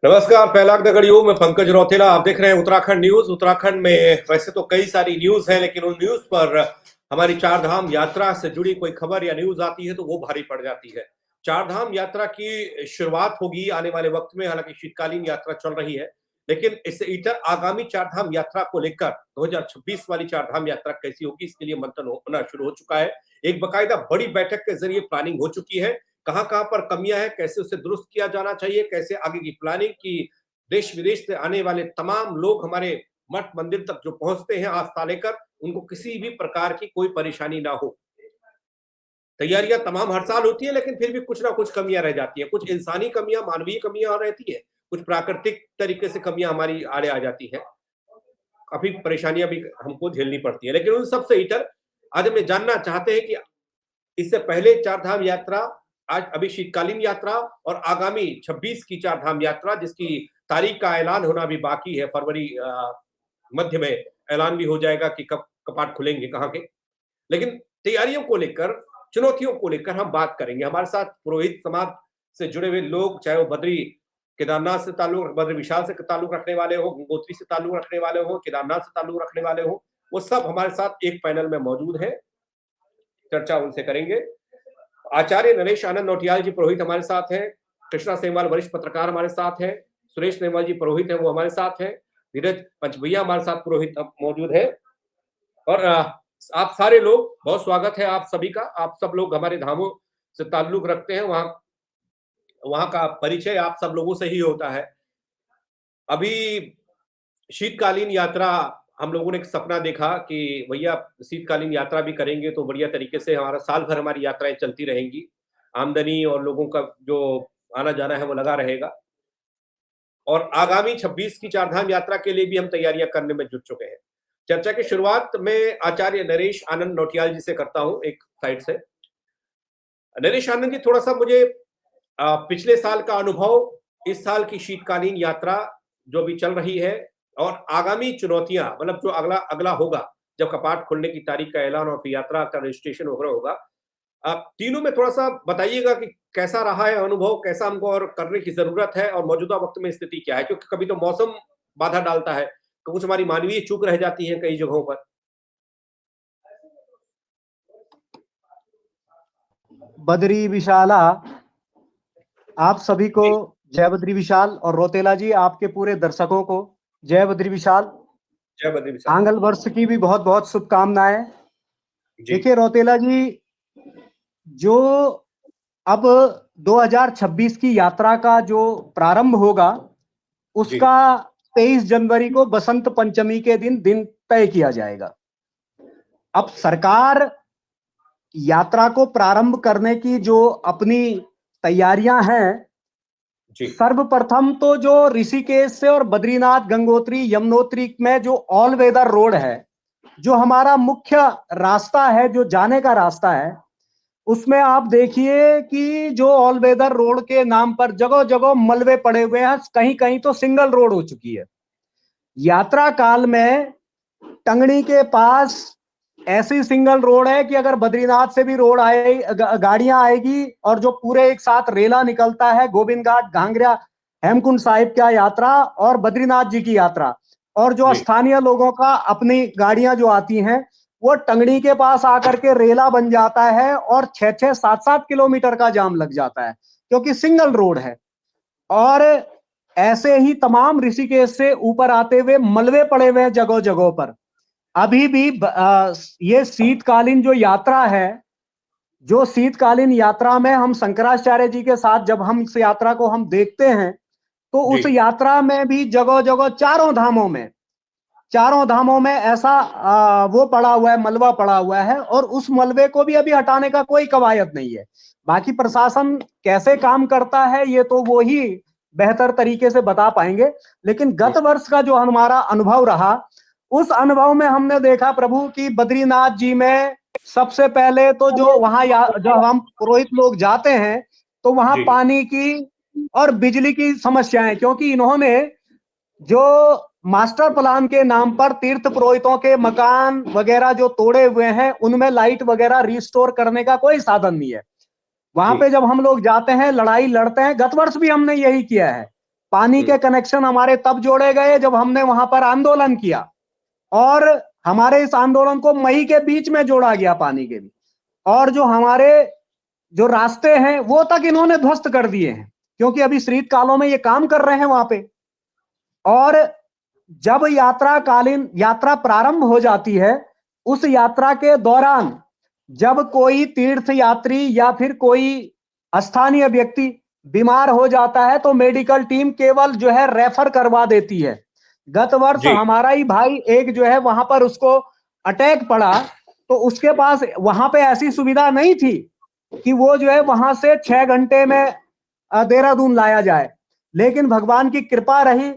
नमस्कार। पहलाग नगरियों में पंकज रौतेला। आप देख रहे हैं उत्तराखंड न्यूज। उत्तराखंड में वैसे तो कई सारी न्यूज है, लेकिन उन न्यूज पर हमारी चार धाम यात्रा से जुड़ी कोई खबर या न्यूज आती है तो वो भारी पड़ जाती है। चार धाम यात्रा की शुरुआत होगी आने वाले वक्त में। हालांकि शीतकालीन यात्रा चल रही है, लेकिन इससे इतर आगामी चार धाम यात्रा को लेकर 2026 वाली चार धाम यात्रा कैसी होगी, इसके लिए मंथन होना शुरू हो चुका है। एक बकायदा बड़ी बैठक के जरिए प्लानिंग हो चुकी है। कहां कहां पर कमियां हैं, कैसे उसे दुरुस्त किया जाना चाहिए, कैसे आगे की प्लानिंग की। देश विदेश से आने वाले तमाम लोग हमारे मठ मंदिर तक जो पहुंचते हैं आस्था लेकर, उनको किसी भी प्रकार की कोई परेशानी ना हो। तैयारियां तमाम हर साल होती है, लेकिन फिर भी कुछ ना कुछ कमियां रह जाती है। कुछ इंसानी कमियां, मानवीय कमियां रहती है, कुछ प्राकृतिक तरीके से कमियां हमारी आड़े आ जाती है। काफी परेशानियां भी हमको झेलनी पड़ती है, लेकिन उन सबसे इतर आज हमें जानना चाहते हैं कि इससे पहले चार धाम यात्रा, आज अभी शीतकालीन यात्रा और आगामी 26 की चार धाम यात्रा, जिसकी तारीख का ऐलान होना भी बाकी है। फरवरी मध्य में ऐलान भी हो जाएगा कि कब कपाट खुलेंगे कहाँ के। लेकिन तैयारियों को लेकर, चुनौतियों को लेकर हम बात करेंगे। हमारे साथ पुरोहित समाज से जुड़े हुए लोग, चाहे वो बद्री केदारनाथ से ताल्लुक, बद्री विशाल से ताल्लुक रखने वाले हो, गंगोत्री से ताल्लुक रखने वाले हो, केदारनाथ से ताल्लुक रखने वाले हो, वो सब हमारे साथ एक पैनल में मौजूद है। चर्चा उनसे करेंगे। आचार्य नरेश आनंद नौटियाल जी पुरोहित हमारे साथ हैं। कृष्णा सेमवाल वरिष्ठ पत्रकार हमारे साथ हैं। सुरेश नेमवाल जी पुरोहित हैं, वो हमारे साथ हैं। धीरज पंचभैया हमारे साथ पुरोहित मौजूद है। और आप सारे लोग, बहुत स्वागत है आप सभी का। आप सब लोग हमारे धामों से ताल्लुक रखते हैं, वहां वहां का परिचय आप सब लोगों से ही होता है। अभी शीतकालीन यात्रा, हम लोगों ने एक सपना देखा कि भैया शीतकालीन यात्रा भी करेंगे तो बढ़िया तरीके से हमारा साल भर हमारी यात्राएं चलती रहेंगी, आमदनी और लोगों का जो आना जाना है वो लगा रहेगा। और आगामी 26 की चारधाम यात्रा के लिए भी हम तैयारियां करने में जुट चुके हैं। चर्चा की शुरुआत में आचार्य नरेश आनंद नौटियाल जी से करता हूं, एक साइड से। नरेश आनंद जी, थोड़ा सा मुझे पिछले साल का अनुभव, इस साल की शीतकालीन यात्रा जो भी चल रही है, और आगामी चुनौतियां, मतलब जो अगला अगला होगा, जब कपाट खुलने की तारीख का ऐलान और फिर यात्रा का रजिस्ट्रेशन वगैरह होगा, आप तीनों में थोड़ा सा बताइएगा कि कैसा रहा है अनुभव, कैसा हमको और करने की जरूरत है, और मौजूदा वक्त में स्थिति क्या है। क्योंकि कभी तो मौसम बाधा डालता है, कुछ हमारी मानवीय चूक रह जाती है कई जगहों पर। बद्री विशाला, आप सभी को जय बद्री विशाल, और रोतेला जी आपके पूरे दर्शकों को जय बद्री विशाल। जय बद्री विशाल। आंगल वर्ष की भी बहुत बहुत शुभकामनाएं। देखिए रोतेला जी, जो अब 2026 की यात्रा का जो प्रारंभ होगा, उसका 23 जनवरी को बसंत पंचमी के दिन तय किया जाएगा। अब सरकार यात्रा को प्रारंभ करने की जो अपनी तैयारियां हैं, सर्वप्रथम तो जो ऋषिकेश से और बद्रीनाथ, गंगोत्री, यमुनोत्री में जो ऑल वेदर रोड है, जो हमारा मुख्य रास्ता है, जो जाने का रास्ता है, उसमें आप देखिए कि जो ऑल वेदर रोड के नाम पर जगह जगह मलबे पड़े हुए हैं, कहीं कहीं तो सिंगल रोड हो चुकी है। यात्रा काल में टंगड़ी के पास ऐसी सिंगल रोड है कि अगर बद्रीनाथ से भी रोड आए, गाड़ियां आएगी, और जो पूरे एक साथ रेला निकलता है, गोविंद घाट, घांगरा, हेमकुंड साहिब का यात्रा और बद्रीनाथ जी की यात्रा, और जो स्थानीय लोगों का अपनी गाड़ियां जो आती हैं, वो टंगड़ी के पास आकर के रेला बन जाता है और 6-6, 7-7 किलोमीटर का जाम लग जाता है, क्योंकि सिंगल रोड है। और ऐसे ही तमाम ऋषिकेश से ऊपर आते हुए मलबे पड़े हुए हैं जगह जगह पर। अभी भी ये शीतकालीन जो यात्रा है, जो शीतकालीन यात्रा में हम शंकराचार्य जी के साथ जब हम इस यात्रा को हम देखते हैं, तो उस यात्रा में भी जगह जगह चारों धामों में ऐसा वो पड़ा हुआ है, मलबा पड़ा हुआ है, और उस मलबे को भी अभी हटाने का कोई कवायद नहीं है। बाकी प्रशासन कैसे काम करता है ये तो वो ही बेहतर तरीके से बता पाएंगे। लेकिन गत वर्ष का जो हमारा अनुभव रहा, उस अनुभव में हमने देखा प्रभु कि बद्रीनाथ जी में सबसे पहले तो जो वहां जब हम पुरोहित लोग जाते हैं, तो वहां पानी की और बिजली की समस्याएं, क्योंकि इन्होंने जो मास्टर प्लान के नाम पर तीर्थ पुरोहितों के मकान वगैरह जो तोड़े हुए हैं, उनमें लाइट वगैरह रिस्टोर करने का कोई साधन नहीं है। वहां पे जब हम लोग जाते हैं, लड़ाई लड़ते हैं, गत वर्ष भी हमने यही किया है। पानी के कनेक्शन हमारे तब जोड़े गए जब हमने वहां पर आंदोलन किया, और हमारे इस आंदोलन को मई के बीच में जोड़ा गया पानी के भी, और जो हमारे जो रास्ते हैं वो तक इन्होंने ध्वस्त कर दिए हैं, क्योंकि अभी शीत कालों में ये काम कर रहे हैं वहां पे। और जब यात्रा प्रारंभ हो जाती है, उस यात्रा के दौरान जब कोई तीर्थ यात्री या फिर कोई स्थानीय व्यक्ति बीमार हो जाता है तो मेडिकल टीम केवल जो है रेफर करवा देती है। गत वर्ष हमारा ही भाई एक जो है वहां पर उसको अटैक पड़ा, तो उसके पास वहां पे ऐसी सुविधा नहीं थी कि वो जो है वहां से 6 घंटे में देहरादून लाया जाए, लेकिन भगवान की कृपा रही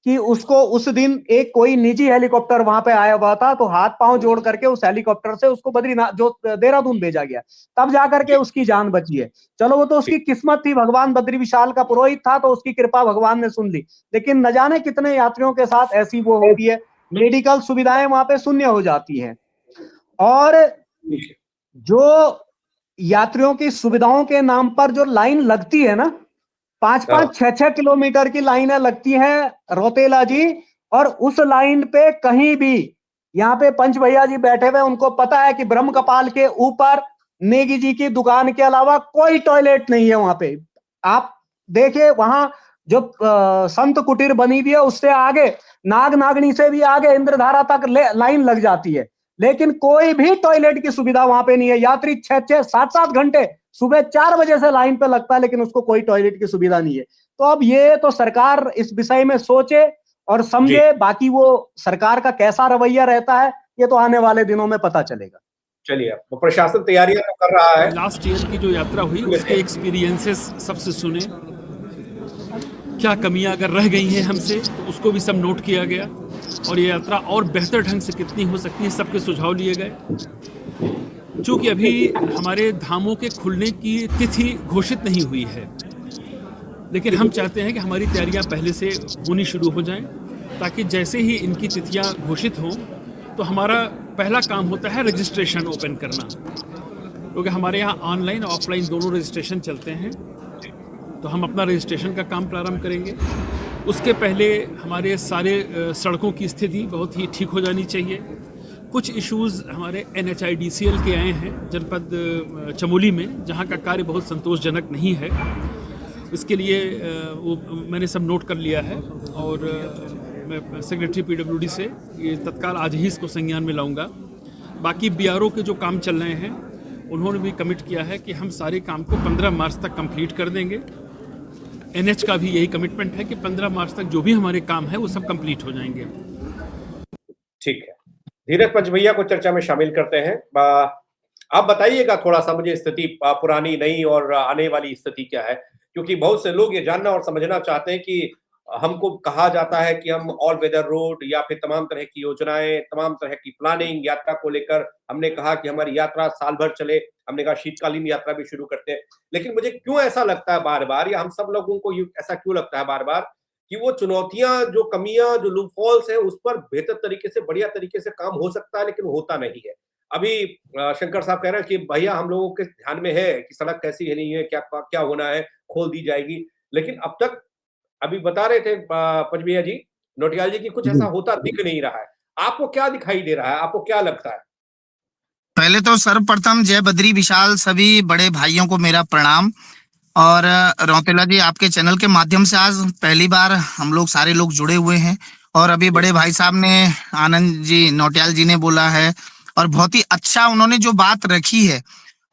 कि उसको उस दिन एक कोई निजी हेलीकॉप्टर वहां पे आया हुआ था, तो हाथ पांव जोड़ करके उस हेलीकॉप्टर से उसको बद्रीनाथ जो देहरादून भेजा गया, तब जाकर के उसकी जान बची है। चलो वो तो उसकी किस्मत थी, भगवान बद्री विशाल का पुरोहित था तो उसकी कृपा भगवान ने सुन ली, लेकिन न जाने कितने यात्रियों के साथ ऐसी वो होती है, मेडिकल सुविधाएं वहां पे शून्य हो जाती है। और जो यात्रियों की सुविधाओं के नाम पर जो लाइन लगती है ना, 5-5, 6-6 किलोमीटर की लाइनें लगती हैं रौतेला जी, और उस लाइन पे कहीं भी, यहाँ पे पंच भैया जी बैठे हुए, उनको पता है कि ब्रह्म कपाल के ऊपर नेगी जी की दुकान के अलावा कोई टॉयलेट नहीं है वहां पे। आप देखिए वहां जो संत कुटीर बनी हुई है उससे आगे, नाग नागनी से भी आगे इंद्रधारा तक लाइन लग जाती है, लेकिन कोई भी टॉयलेट की सुविधा वहां पे नहीं है। यात्री 6-6, 7-7 घंटे सुबह 4 बजे से लाइन पे लगता है, लेकिन उसको कोई टॉयलेट की सुविधा नहीं है। तो अब ये तो सरकार इस विषय में सोचे और समझे, बाकी वो सरकार का कैसा रवैया रहता है ये तो आने वाले दिनों में पता चलेगा। चलिए, प्रशासन तैयारियां तो कर रहा है। लास्ट ईयर की जो यात्रा हुई उसके एक्सपीरियंसेस सबसे सुने, क्या कमियां अगर रह गई हैं हमसे तो उसको भी सब नोट किया गया, और ये यात्रा और बेहतर ढंग से कितनी हो सकती है सबके सुझाव लिए गए। चूँकि अभी हमारे धामों के खुलने की तिथि घोषित नहीं हुई है, लेकिन हम चाहते हैं कि हमारी तैयारियां पहले से होनी शुरू हो जाएं, ताकि जैसे ही इनकी तिथियां घोषित हों तो हमारा पहला काम होता है रजिस्ट्रेशन ओपन करना, क्योंकि हमारे यहाँ ऑनलाइन ऑफलाइन दोनों रजिस्ट्रेशन चलते हैं। तो हम अपना रजिस्ट्रेशन का काम प्रारंभ करेंगे। उसके पहले हमारे सारे सड़कों की स्थिति बहुत ही ठीक हो जानी चाहिए। कुछ इश्यूज़ हमारे NHIDCL के आए हैं जनपद चमोली में, जहाँ का कार्य बहुत संतोषजनक नहीं है। इसके लिए वो मैंने सब नोट कर लिया है, और मैं सेक्रेटरी PWD से ये तत्काल आज ही इसको संज्ञान में लाऊंगा। बाकी BRO के जो काम चल रहे हैं उन्होंने भी कमिट किया है कि हम सारे काम को 15 मार्च तक कंप्लीट कर देंगे। NH का भी यही कमिटमेंट है कि 15 मार्च तक जो भी हमारे काम है वो सब कंप्लीट हो जाएंगे। ठीक है, धीरज पंच भैया को चर्चा में शामिल करते हैं। आप बताइएगा थोड़ा सा मुझे स्थिति पुरानी नई और आने वाली स्थिति क्या है, क्योंकि बहुत से लोग ये जानना और समझना चाहते हैं कि हमको कहा जाता है कि हम ऑल वेदर रोड या फिर तमाम तरह की योजनाएं, तमाम तरह की प्लानिंग यात्रा को लेकर हमने कहा कि हमारी यात्रा साल भर चले, हमने कहा शीतकालीन यात्रा भी शुरू करते हैं। लेकिन मुझे क्यों ऐसा लगता है बार बार, या हम सब लोगों को ऐसा क्यों लगता है बार बार कि वो चुनौतियां, जो कमियां, जो लूपहोल्स है, उस पर बेहतर तरीके से, बढ़िया तरीके से काम हो सकता है, लेकिन होता नहीं है। अभी शंकर साहब कह रहे हैं कि भैया हम लोगों के ध्यान में है कि सड़क कैसी है, नहीं है, क्या क्या होना है, खोल दी जाएगी, लेकिन अब तक अभी बता रहे थे पंच भैया जी, नौटियाल जी की कुछ ऐसा होता दिख नहीं रहा है। आपको क्या दिखाई दे रहा है, आपको क्या लगता है? पहले तो सर्वप्रथम जय बद्री विशाल सभी बड़े भाइयों को मेरा प्रणाम। और रौतेला जी, आपके चैनल के माध्यम से आज पहली बार हम लोग सारे लोग जुड़े हुए हैं, और अभी बड़े भाई साहब ने, आनंद जी नौटियाल जी ने बोला है, और बहुत ही अच्छा उन्होंने जो बात रखी है।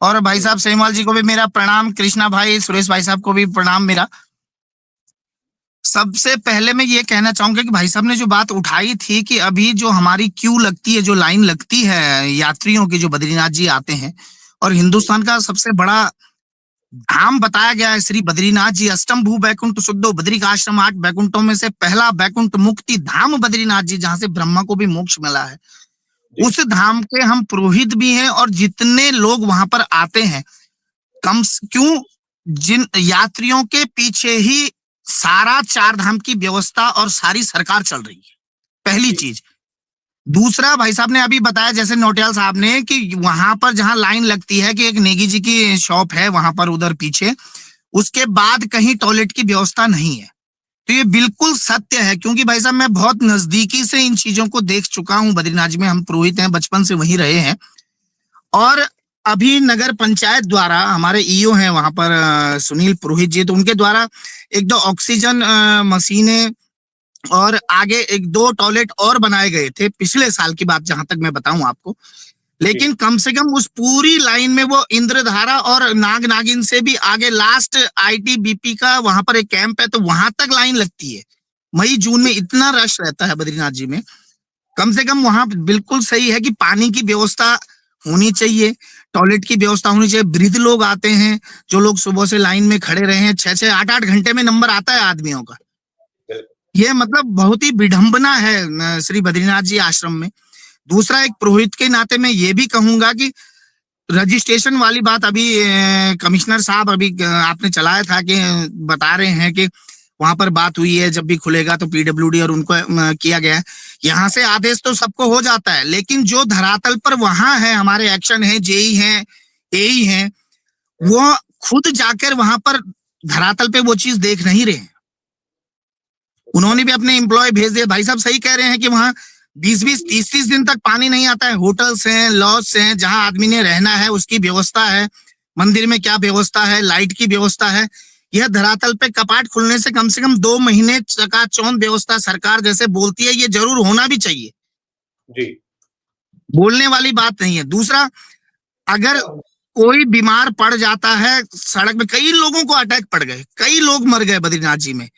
और भाई साहब सेमवाल जी को भी मेरा प्रणाम, कृष्णा भाई, सुरेश भाई साहब को भी प्रणाम मेरा। सबसे पहले मैं ये कहना चाहूंगा कि भाई साहब ने जो बात उठाई थी कि अभी जो हमारी क्यू लगती है, जो लाइन लगती है यात्रियों की, जो बद्रीनाथ जी आते हैं, और हिंदुस्तान का सबसे बड़ा धाम बताया गया है श्री बद्रीनाथ जी। अष्टम भू बैकुंठ शुद्धो बद्रिकाश्रम, 8 बैकुंठों में से पहला बैकुंठ मुक्ति धाम बद्रीनाथ जी, जहां से ब्रह्मा को भी मोक्ष मिला है। उस धाम के हम पुरोहित भी हैं, और जितने लोग वहां पर आते हैं, क्यों जिन यात्रियों के पीछे ही सारा 4 धाम की व्यवस्था और सारी सरकार चल रही है, पहली चीज। दूसरा, भाई साहब ने अभी बताया जैसे नौटियाल साहब ने, कि वहां पर जहां लाइन लगती है कि एक नेगी जी की शॉप है वहां पर उधर पीछे, उसके बाद कहीं टॉयलेट की व्यवस्था नहीं है। तो ये बिल्कुल सत्य है, क्योंकि भाई साहब मैं बहुत नजदीकी से इन चीजों को देख चुका हूँ। बद्रीनाथ जी में हम पुरोहित हैं, बचपन से वहीं रहे हैं। और अभी नगर पंचायत द्वारा, हमारे ईओ हैं वहां पर सुनील पुरोहित जी, तो उनके द्वारा 1-2 ऑक्सीजन मशीनें और आगे 1-2 टॉयलेट और बनाए गए थे पिछले साल की बात, जहां तक मैं बताऊं आपको। लेकिन कम से कम उस पूरी लाइन में वो इंद्रधारा और नाग नागिन से भी आगे लास्ट आईटीबीपी का वहां पर एक कैंप है, तो वहां तक लाइन लगती है। मई जून में इतना रश रहता है बद्रीनाथ जी में। कम से कम वहां बिल्कुल सही है कि पानी की व्यवस्था होनी चाहिए, टॉयलेट की व्यवस्था होनी चाहिए। वृद्ध लोग आते हैं, जो लोग सुबह से लाइन में खड़े रहे हैं, 6-6, 8-8 घंटे में नंबर आता है आदमियों का। ये मतलब बहुत ही विडंबना है श्री बद्रीनाथ जी आश्रम में। दूसरा, एक पुरोहित के नाते मैं ये भी कहूंगा कि रजिस्ट्रेशन वाली बात अभी कमिश्नर साहब अभी आपने चलाया था कि बता रहे हैं कि वहां पर बात हुई है, जब भी खुलेगा तो पीडब्ल्यूडी और उनको किया गया है। यहाँ से आदेश तो सबको हो जाता है, लेकिन जो धरातल पर वहां है, हमारे एक्शन है, जेई है, एई है, वो खुद जाकर वहां पर धरातल पे वो चीज देख नहीं रहे। उन्होंने भी अपने एम्प्लॉय भेज दिए। भाई साहब सही कह रहे हैं कि वहां 20-20, 30-30 दिन तक पानी नहीं आता है। होटल्स हैं, लॉज हैं, जहां आदमी ने रहना है उसकी व्यवस्था है, मंदिर में क्या व्यवस्था है, लाइट की व्यवस्था है। यह धरातल पे कपाट खुलने से कम 2 महीने चकाचौंध व्यवस्था सरकार जैसे बोलती है, ये जरूर होना भी चाहिए जी, बोलने वाली बात नहीं है। दूसरा, अगर कोई बीमार पड़ जाता है सड़क में, कई लोगों को अटैक पड़ गए, कई लोग मर गए बद्रीनाथ जी में,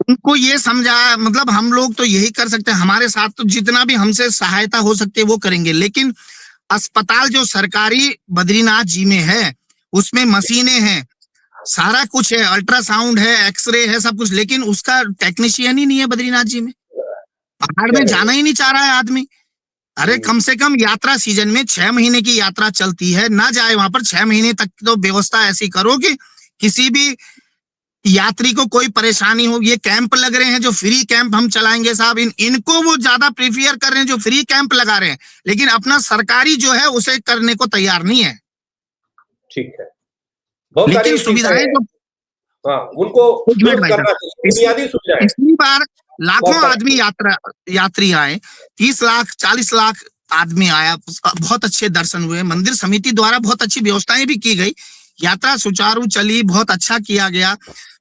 उनको ये समझा, मतलब हम लोग तो यही कर सकते हैं, हमारे साथ तो जितना भी हमसे सहायता हो सकती है वो करेंगे। लेकिन अस्पताल जो सरकारी बद्रीनाथ जी में है उसमें मशीनें हैं, सारा कुछ है, अल्ट्रासाउंड है, एक्सरे है, सब कुछ, लेकिन उसका टेक्नीशियन ही नहीं है बद्रीनाथ जी में। पहाड़ में जाना ही नहीं चाह रहा है आदमी। अरे कम से कम यात्रा सीजन में 6 महीने की यात्रा चलती है, ना जाए वहां पर 6 महीने तक। तो व्यवस्था ऐसी करो कि किसी भी यात्री को कोई परेशानी हो। ये कैंप लग रहे हैं जो फ्री कैंप हम चलाएंगे साहब, इनको वो ज्यादा प्रेफर कर रहे हैं जो फ्री कैंप लगा रहे हैं, लेकिन अपना सरकारी जो है उसे करने को तैयार नहीं है। ठीक है, बहुत लेकिन सारी सुविधाएं जो उनको बुनियादी सुविधाएं, पिछली बार लाखों आदमी यात्री आए, 30 लाख 40 लाख आदमी आया, बहुत अच्छे दर्शन हुए। मंदिर समिति द्वारा बहुत अच्छी व्यवस्थाएं भी की गई, यात्रा सुचारू चली, बहुत अच्छा किया गया,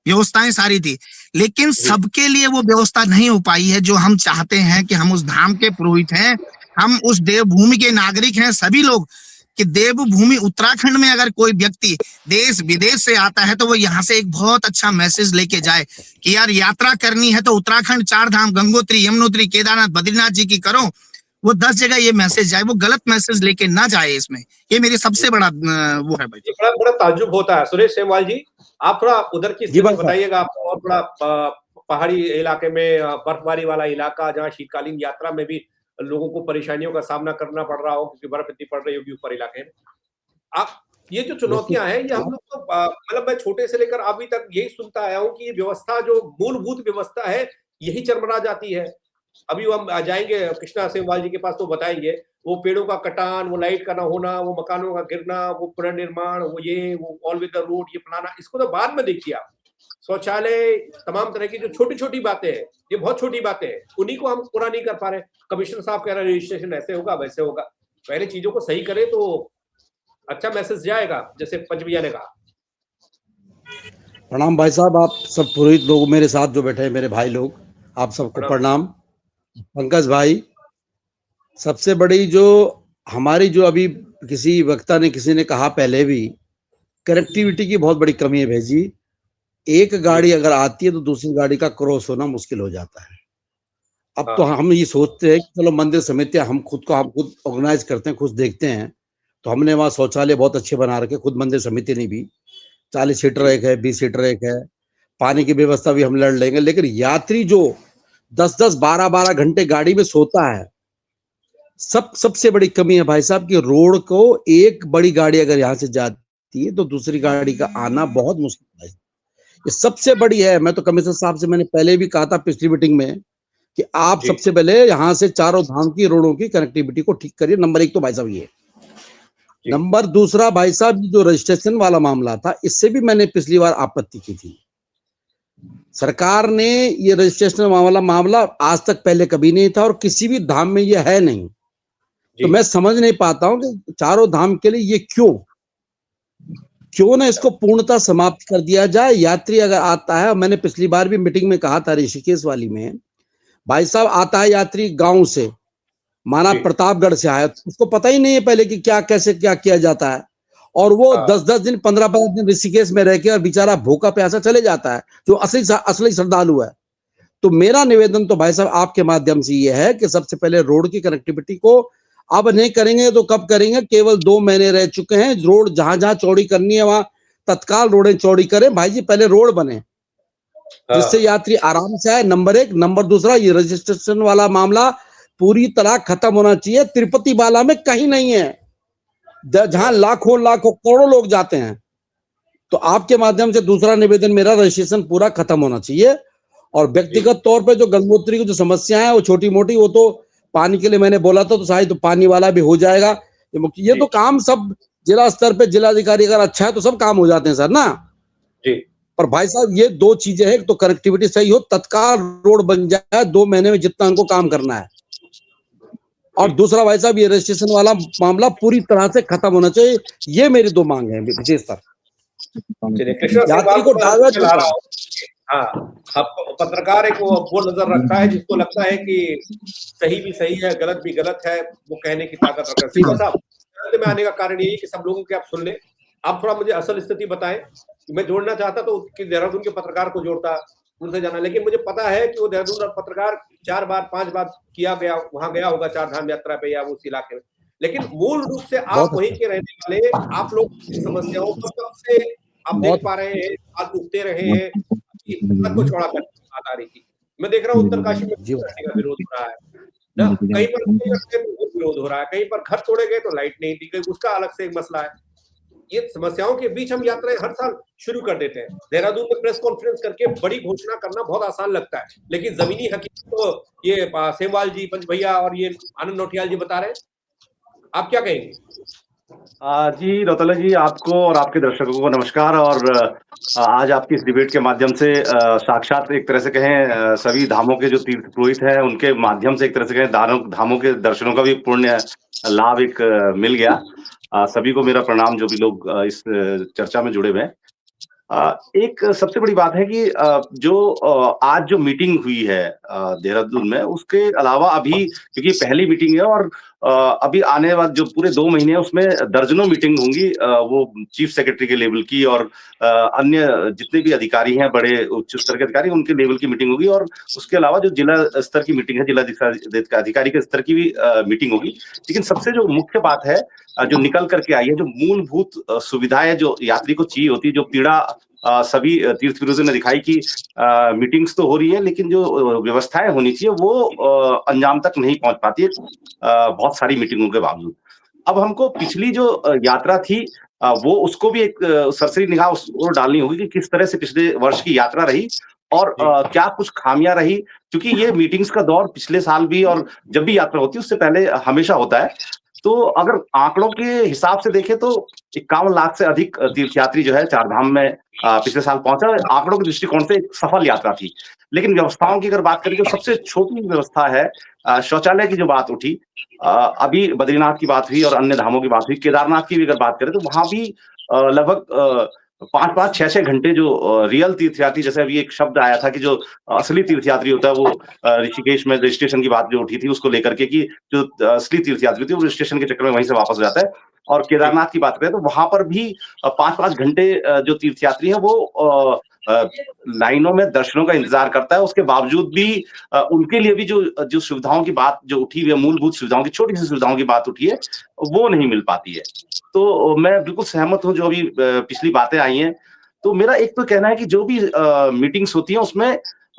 व्यवस्थाएं सारी थी। लेकिन सबके लिए वो व्यवस्था नहीं हो पाई है जो हम चाहते हैं कि हम उस धाम के पुरोहित हैं, हम उस देवभूमि के नागरिक हैं सभी लोग, कि देवभूमि उत्तराखंड में अगर कोई व्यक्ति देश विदेश से आता है तो वो यहाँ से एक बहुत अच्छा मैसेज लेके जाए कि यार यात्रा करनी है तो उत्तराखंड 4 धाम, गंगोत्री, यमुनोत्री, केदारनाथ, बद्रीनाथ जी की करो। वो 10 जगह ये मैसेज जाए, वो गलत मैसेज लेके ना जाए। इसमें ये मेरी सबसे बड़ा वो है भाई। बड़ा ताज्जुब होता है। सुरेश सेमवाल जी, आप थोड़ा उधर की स्थिति बताइएगा। आपको और थोड़ा पहाड़ी इलाके में, बर्फबारी वाला इलाका, जहाँ शीतकालीन यात्रा में भी लोगों को परेशानियों का सामना करना पड़ रहा हो क्योंकि बर्फ इतनी पड़ रही होगी ऊपर इलाके में। आप ये जो चुनौतियां हैं, ये हम लोग तो मतलब मैं छोटे से लेकर अभी तक यही सुनता आया हूँ कि ये व्यवस्था जो मूलभूत व्यवस्था है यही चरमरा जाती है। अभी हम जाएंगे कृष्णा सेमवाल जी के पास तो बताएंगे, वो पेड़ों का कटान, वो लाइट का ना होना, वो मकानों का गिरना, वो पुनर्निर्माण, वो ऑल वेदर रोड, ये फलाना, इसको तो बाद में देखिए आप। शौचालय, तमाम तरह की जो छोटी छोटी बातें हैं, ये बहुत छोटी बातें हैं, उन्हीं को हम पूरा नहीं कर पा रहे। कमिश्नर साहब कह रहे हैं रजिस्ट्रेशन ऐसे होगा वैसे होगा। पहले चीजों को सही करें तो अच्छा मैसेज जाएगा, जैसे पंचभैया ने कहा। प्रणाम भाई साहब, आप सब पुरोहित लोग मेरे साथ जो बैठे हैं, मेरे भाई लोग, आप सबको प्रणाम। पंकज भाई, सबसे बड़ी जो हमारी जो अभी किसी वक्ता ने, किसी ने कहा पहले भी, कनेक्टिविटी की बहुत बड़ी कमी है भेजी। एक गाड़ी अगर आती है तो दूसरी गाड़ी का क्रॉस होना मुश्किल हो जाता है। अब तो हम ये सोचते हैं कि चलो मंदिर समितियां हम खुद ऑर्गेनाइज करते हैं, खुद देखते हैं। तो हमने वहाँ शौचालय बहुत अच्छे बना रखे, खुद मंदिर समिति ने भी। 40 सीटर एक है, 20 सीटर एक है, पानी की व्यवस्था भी हम लड़ लेंगे। लेकिन यात्री जो 10-10, 12-12 घंटे गाड़ी में सोता है, सबसे बड़ी कमी है भाई साहब कि रोड को एक बड़ी गाड़ी अगर यहाँ से जाती है तो दूसरी गाड़ी का आना बहुत मुश्किल है। ये सबसे बड़ी है। मैं तो कमिश्नर साहब से मैंने पहले भी कहा था पिछली मीटिंग में कि आप सबसे पहले यहाँ से चारों धाम की रोडों की कनेक्टिविटी को ठीक करिए। नंबर 1 तो भाई साहब ये। नंबर 2 भाई साहब, जो रजिस्ट्रेशन वाला मामला था, इससे भी मैंने पिछली बार आपत्ति की थी। सरकार ने ये रजिस्ट्रेशन मामला आज तक पहले कभी नहीं था और किसी भी धाम में ये है नहीं। तो मैं समझ नहीं पाता हूं कि चारों धाम के लिए ये क्यों ना इसको पूर्णतः समाप्त कर दिया जाए। यात्री अगर आता है, मैंने पिछली बार भी मीटिंग में कहा था ऋषिकेश वाली में, भाई साहब आता है यात्री गांव से, माना प्रतापगढ़ से आया, उसको पता ही नहीं है पहले कि क्या कैसे क्या किया जाता है, और वो 10-10 दिन 15-15 दिन ऋषिकेश में रह के और बेचारा भूखा प्यासा चले जाता है, जो असली श्रद्धालु है। तो मेरा निवेदन तो भाई साहब आपके माध्यम से ये है कि सबसे पहले रोड की कनेक्टिविटी को अब नहीं करेंगे तो कब करेंगे? केवल 2 महीने रह चुके हैं। रोड जहां जहां चौड़ी करनी है वहां तत्काल रोडें चौड़ी करें भाई जी, पहले रोड बने जिससे यात्री आराम से आए, नंबर 1। नंबर 2, ये रजिस्ट्रेशन वाला मामला पूरी तरह खत्म होना चाहिए। तिरुपति बाला में कहीं नहीं है, जहां लाखों करोड़ों लोग जाते हैं। तो आपके माध्यम से दूसरा निवेदन मेरा, रजिस्ट्रेशन पूरा खत्म होना चाहिए। और व्यक्तिगत तौर पे जो गंगोत्री की जो समस्या है वो छोटी मोटी, वो तो पानी के लिए मैंने बोला था, तो शायद तो पानी वाला भी हो जाएगा। ये तो काम सब जिला स्तर पे, जिलाधिकारी अगर अच्छा है तो सब काम हो जाते हैं सर ना जी। पर भाई साहब ये 2 चीजें हैं, तो कनेक्टिविटी सही हो, तत्काल रोड बन जाए 2 महीने में जितना उनको काम करना है, और दूसरा भाई साहब ये रजिस्ट्रेशन वाला मामला पूरी तरह से खत्म होना चाहिए। ये मेरी 2 मांग है विशेषकर। यात्री को हाँ, अब पत्रकार एक वो नजर रखता है जिसको लगता है कि सही भी सही है, गलत भी गलत है, वो कहने की ताकत रखता है। सीमा साहब, में आने का कारण यही कि सब लोगों के आप सुन ले, आप थोड़ा मुझे असल स्थिति बताएं। मैं जोड़ना चाहता तो कि देहरादून के पत्रकार को जोड़ता, उनसे जाना, लेकिन मुझे पता है कि वो देहरादून का पत्रकार 4 बार 5 बार वहां गया होगा चार धाम यात्रा पे या उस इलाके में, लेकिन मूल रूप से आप वहीं के रहने वाले, आप लोग की समस्याओं को कब से आप देख पा रहे हैं, आप उगते रहे हैं, को छोड़ा कर बात आ रही थी। मैं देख रहा हूँ उत्तरकाशी में का विरोध हो रहा है ना, कहीं पर विरोध हो रहा है, कहीं पर घर तोड़े गए तो लाइट नहीं दी गई, उसका अलग से एक मसला है। ये समस्याओं के बीच हम यात्राएं हर साल शुरू कर देते हैं। देहरादून में प्रेस कॉन्फ्रेंस करके बड़ी घोषणा करना बहुत आसान लगता है, लेकिन जमीनी हकीकत तो ये सेमवाल जी, पंच भैया और ये आनंद नौटियाल जी बता रहे हैं। आप क्या कहेंगे? जी रौतेला जी, आपको और आपके दर्शकों को नमस्कार। और आज आपकी इस डिबेट के माध्यम से साक्षात एक तरह से कहें सभी धामों के जो तीर्थ पुरोहित हैं उनके माध्यम से एक तरह से कहें धामों के दर्शनों का भी पुण्य लाभ एक मिल गया। सभी को मेरा प्रणाम जो भी लोग इस चर्चा में जुड़े हुए हैं। एक सबसे बड़ी बात है कि जो आज जो मीटिंग हुई है देहरादून में, उसके अलावा अभी क्योंकि पहली मीटिंग है और अभी आने वाले जो पूरे 2 महीने हैं उसमें दर्जनों मीटिंग होंगी, वो चीफ सेक्रेटरी के लेवल की और अन्य जितने भी अधिकारी हैं, बड़े उच्च स्तर के अधिकारी, उनके लेवल की मीटिंग होगी। और उसके अलावा जो जिला स्तर की मीटिंग है, जिला अधिकारी के स्तर की भी मीटिंग होगी। लेकिन सबसे जो मुख्य बात है जो निकल करके आई है, जो मूलभूत सुविधाएं जो यात्री को चाहिए होती है, जो पीड़ा सभी तीर्थ विरोधियों ने दिखाई कि मीटिंग्स तो हो रही है लेकिन जो व्यवस्थाएं होनी चाहिए वो अंजाम तक नहीं पहुंच पाती है बहुत सारी मीटिंगों के बावजूद। अब हमको पिछली जो यात्रा थी वो उसको भी एक सरसरी निगाह उस ओर डालनी होगी कि किस तरह से पिछले वर्ष की यात्रा रही और क्या कुछ खामियां रही, क्योंकि ये मीटिंग्स का दौर पिछले साल भी और जब भी यात्रा होती है उससे पहले हमेशा होता है। तो अगर आंकड़ों के हिसाब से देखें तो 51 लाख से अधिक तीर्थयात्री जो है चारधाम में पिछले साल पहुंचा। आंकड़ों के दृष्टिकोण से एक सफल यात्रा थी। लेकिन व्यवस्थाओं की अगर बात करें, जो सबसे छोटी व्यवस्था है शौचालय की जो बात उठी, अभी बद्रीनाथ की बात हुई और अन्य धामों की बात हुई, केदारनाथ की भी अगर बात करें तो वहां भी लगभग 5-5, 6-6 घंटे जो रियल तीर्थयात्री, जैसे अभी एक शब्द आया था कि जो असली तीर्थयात्री होता है वो ऋषिकेश में रजिस्ट्रेशन की बात जो उठी थी उसको लेकर के कि जो असली तीर्थयात्री होती है वो रजिस्ट्रेशन के चक्कर में वहीं से वापस हो जाता है। और केदारनाथ की बात करें तो वहां पर भी 5-5 घंटे जो तीर्थयात्री है वो लाइनों में दर्शनों का इंतजार करता है। उसके बावजूद भी उनके लिए भी जो सुविधाओं की बात जो उठी हुई है, मूलभूत सुविधाओं की, छोटी सी सुविधाओं की बात उठी है, वो नहीं मिल पाती है। तो मैं बिल्कुल सहमत हूं जो अभी पिछली बातें आई हैं। तो मेरा एक तो कहना है कि जो भी मीटिंग्स होती हैं उसमें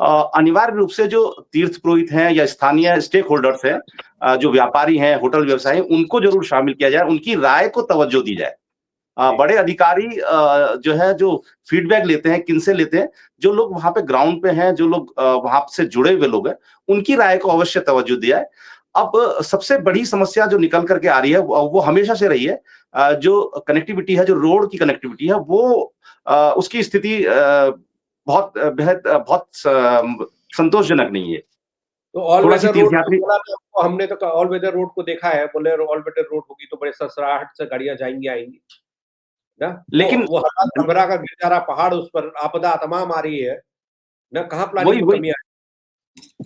अनिवार्य रूप से जो तीर्थ पुरोहित हैं या स्थानीय स्टेक होल्डर्स हैं, जो व्यापारी हैं, होटल व्यवसायी, उनको जरूर शामिल किया जाए, उनकी राय को तवज्जो दी जाए। बड़े अधिकारी जो है जो फीडबैक लेते हैं, किनसे लेते हैं? जो लोग वहां पे ग्राउंड पे हैं, जो लोग वहां से जुड़े हुए लोग हैं, उनकी राय को अवश्य तवज्जो दिया है। अब सबसे बड़ी समस्या जो निकल करके आ रही है वो हमेशा से रही है, जो कनेक्टिविटी है, जो रोड की कनेक्टिविटी है, वो उसकी स्थिति बहुत संतोषजनक नहीं है। तो ऑल थोड़ा-सी वेदर रोड तीर्थयात्री बोला था आपको, हमने तो ऑल वेदर रोड को देखा है, बोले ऑल वेदर रोड होगी तो बड़े ससराहट से गाड़ियां जाएंगी आएंगी ना। लेकिन वो हालात घबरा कर गिर जा रहा पहाड़, उस पर आपदा तमाम आ रही है ना। कहाँ प्लानिंग वही में वही कमी आई?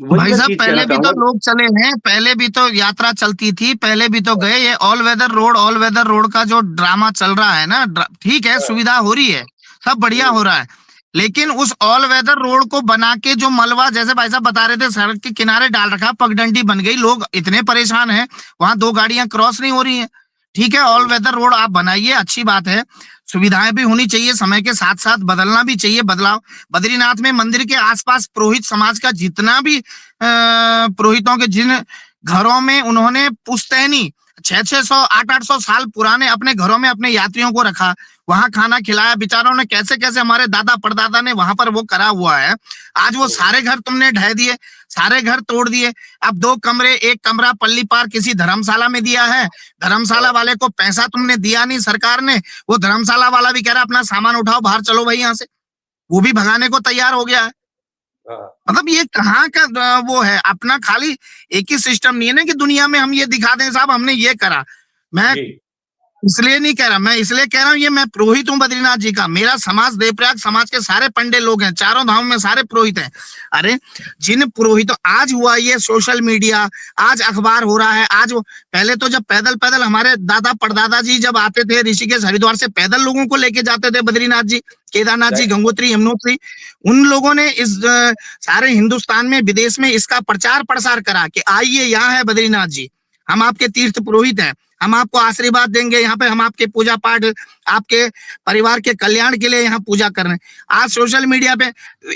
वही भाई मैं साहब चीज़ कहना पहले भी तो चाहूँगा। लोग चले हैं, पहले भी तो यात्रा चलती थी, पहले भी तो गए। ये ऑल वेदर रोड का जो ड्रामा चल रहा है ना, ठीक है, हाँ, सुविधा हो रही है, सब बढ़िया हम्म, हो रहा है, लेकिन उस ऑल वेदर रोड को बना के जो मलबा, जैसे भाई साहब बता रहे थे, सड़क के किनारे डाल रखा, पगडंडी बन गई, लोग इतने परेशान हैं, वहां 2 गाड़ियां क्रॉस नहीं हो रही हैं। ठीक है, ऑल वेदर रोड आप बनाइए, अच्छी बात है, सुविधाएं भी होनी चाहिए, समय के साथ साथ बदलना भी चाहिए, बदलाव। बद्रीनाथ में मंदिर के आसपास पुरोहित समाज का जितना भी पुरोहितों के जिन घरों में उन्होंने पुश्तैनी 600-600 800-800 साल पुराने अपने घरों में अपने यात्रियों को रखा, वहां खाना खिलाया, बेचारों ने कैसे कैसे, हमारे दादा परदादा ने वहां पर वो करा हुआ है। आज वो सारे घर तुमने ढह दिए, सारे घर तोड़ दिए। अब 2 कमरे, 1 कमरा पल्ली पार किसी धर्मशाला में दिया है, धर्मशाला वाले को पैसा तुमने दिया नहीं सरकार ने, वो धर्मशाला वाला भी कह रहा अपना सामान उठाओ बाहर चलो भाई यहाँ से, वो भी भगाने को तैयार हो गया है। हाँ, मतलब ये कहाँ का वो है अपना, खाली एक ही सिस्टम नहीं है ना कि दुनिया में हम ये दिखा दें साहब हमने ये करा। मैं जी, इसलिए नहीं कह रहा, मैं इसलिए कह रहा हूँ, ये मैं पुरोहित हूँ बद्रीनाथ जी का, मेरा समाज देवप्रयाग समाज के सारे पंडे लोग हैं, चारों धाम में सारे पुरोहित हैं। अरे जिन पुरोहितों, आज हुआ ये सोशल मीडिया, आज अखबार हो रहा है, आज पहले तो जब पैदल पैदल हमारे दादा परदादा जी जब आते थे ऋषिकेश हरिद्वार से, पैदल लोगों को लेके जाते थे बद्रीनाथ जी, केदारनाथ जी, राइट, गंगोत्री, यमुनोत्री। उन लोगों ने इस सारे हिंदुस्तान में विदेश में इसका प्रचार प्रसार करा कि आइए यहाँ है बद्रीनाथ जी, हम आपके तीर्थ पुरोहित हैं, हम आपको आशीर्वाद देंगे, यहाँ पे हम आपके पूजा पाठ, आपके परिवार के कल्याण के लिए यहाँ पूजा कर रहे हैं। आज सोशल मीडिया पे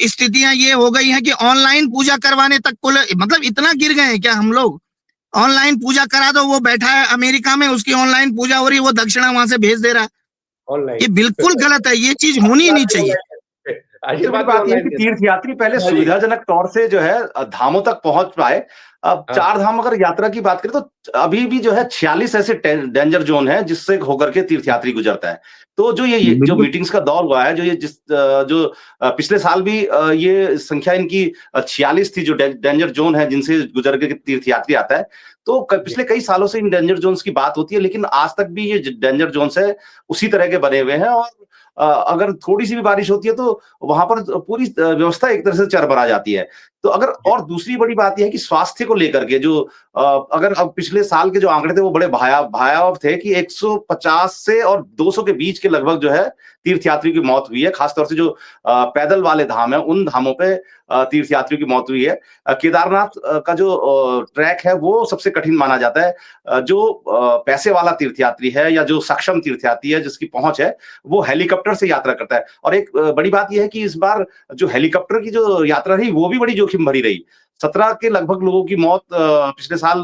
स्थितियां ये हो गई हैं कि ऑनलाइन पूजा करवाने तक को मतलब इतना गिर गए हैं क्या हम लोग। ऑनलाइन पूजा करा दो, वो बैठा है अमेरिका में, उसकी ऑनलाइन पूजा हो रही है, वो दक्षिणा वहां से भेज दे रहा है। ऑनलाइन। ये बिल्कुल गलत है, ये चीज होनी ही आशीर्वाद नहीं भी चाहिए। ऑनलाइन है, सबसे बड़ी आशीर्वाद भी बात ये है ऑनलाइन कि देता तीर्थयात्री पहले है। जी, सुविधाजनक तौर से जो है धामों तक पहुंच पाए। अब हाँ, 4 धाम अगर यात्रा की बात करें तो अभी भी जो है 46 ऐसे डेंजर जोन है जिससे होकर के तीर्थयात्री गुजरता है। तो जो ये जो बिल्कुल। मीटिंग्स का दौर हुआ है, जो ये जो पिछले साल भी ये संख्या इनकी 46 थी, जो डेंजर जोन है जिनसे गुजर के तीर्थयात्री आता है। तो जी, पिछले कई सालों से इन डेंजर जोन्स की बात होती है, लेकिन आज तक भी ये डेंजर जोन्स है उसी तरह के बने हुए हैं। और अगर थोड़ी सी भी बारिश होती है तो वहां पर पूरी व्यवस्था एक तरह से चरमरा जाती है। तो अगर, जी, और दूसरी बड़ी बात यह है कि स्वास्थ्य को लेकर के जो अगर अब पिछले साल के जो आंकड़े थे वो बड़े भयावह थे कि 150 से और 200 के बीच के लगभग जो है तीर्थयात्री की मौत हुई है। खासतौर से जो पैदल वाले धाम है उन धामों पे तीर्थयात्रियों की मौत हुई है। केदारनाथ का जो ट्रैक है वो सबसे कठिन माना जाता है। जो पैसे वाला तीर्थयात्री है या जो सक्षम तीर्थयात्री है जिसकी पहुंच है, वो हेलीकॉप्टर से यात्रा करता है। और एक बड़ी बात यह है कि इस बार जो हेलीकॉप्टर की जो यात्रा रही वो भी बड़ी जोखिम भरी रही। 17 के लगभग लोगों की मौत पिछले साल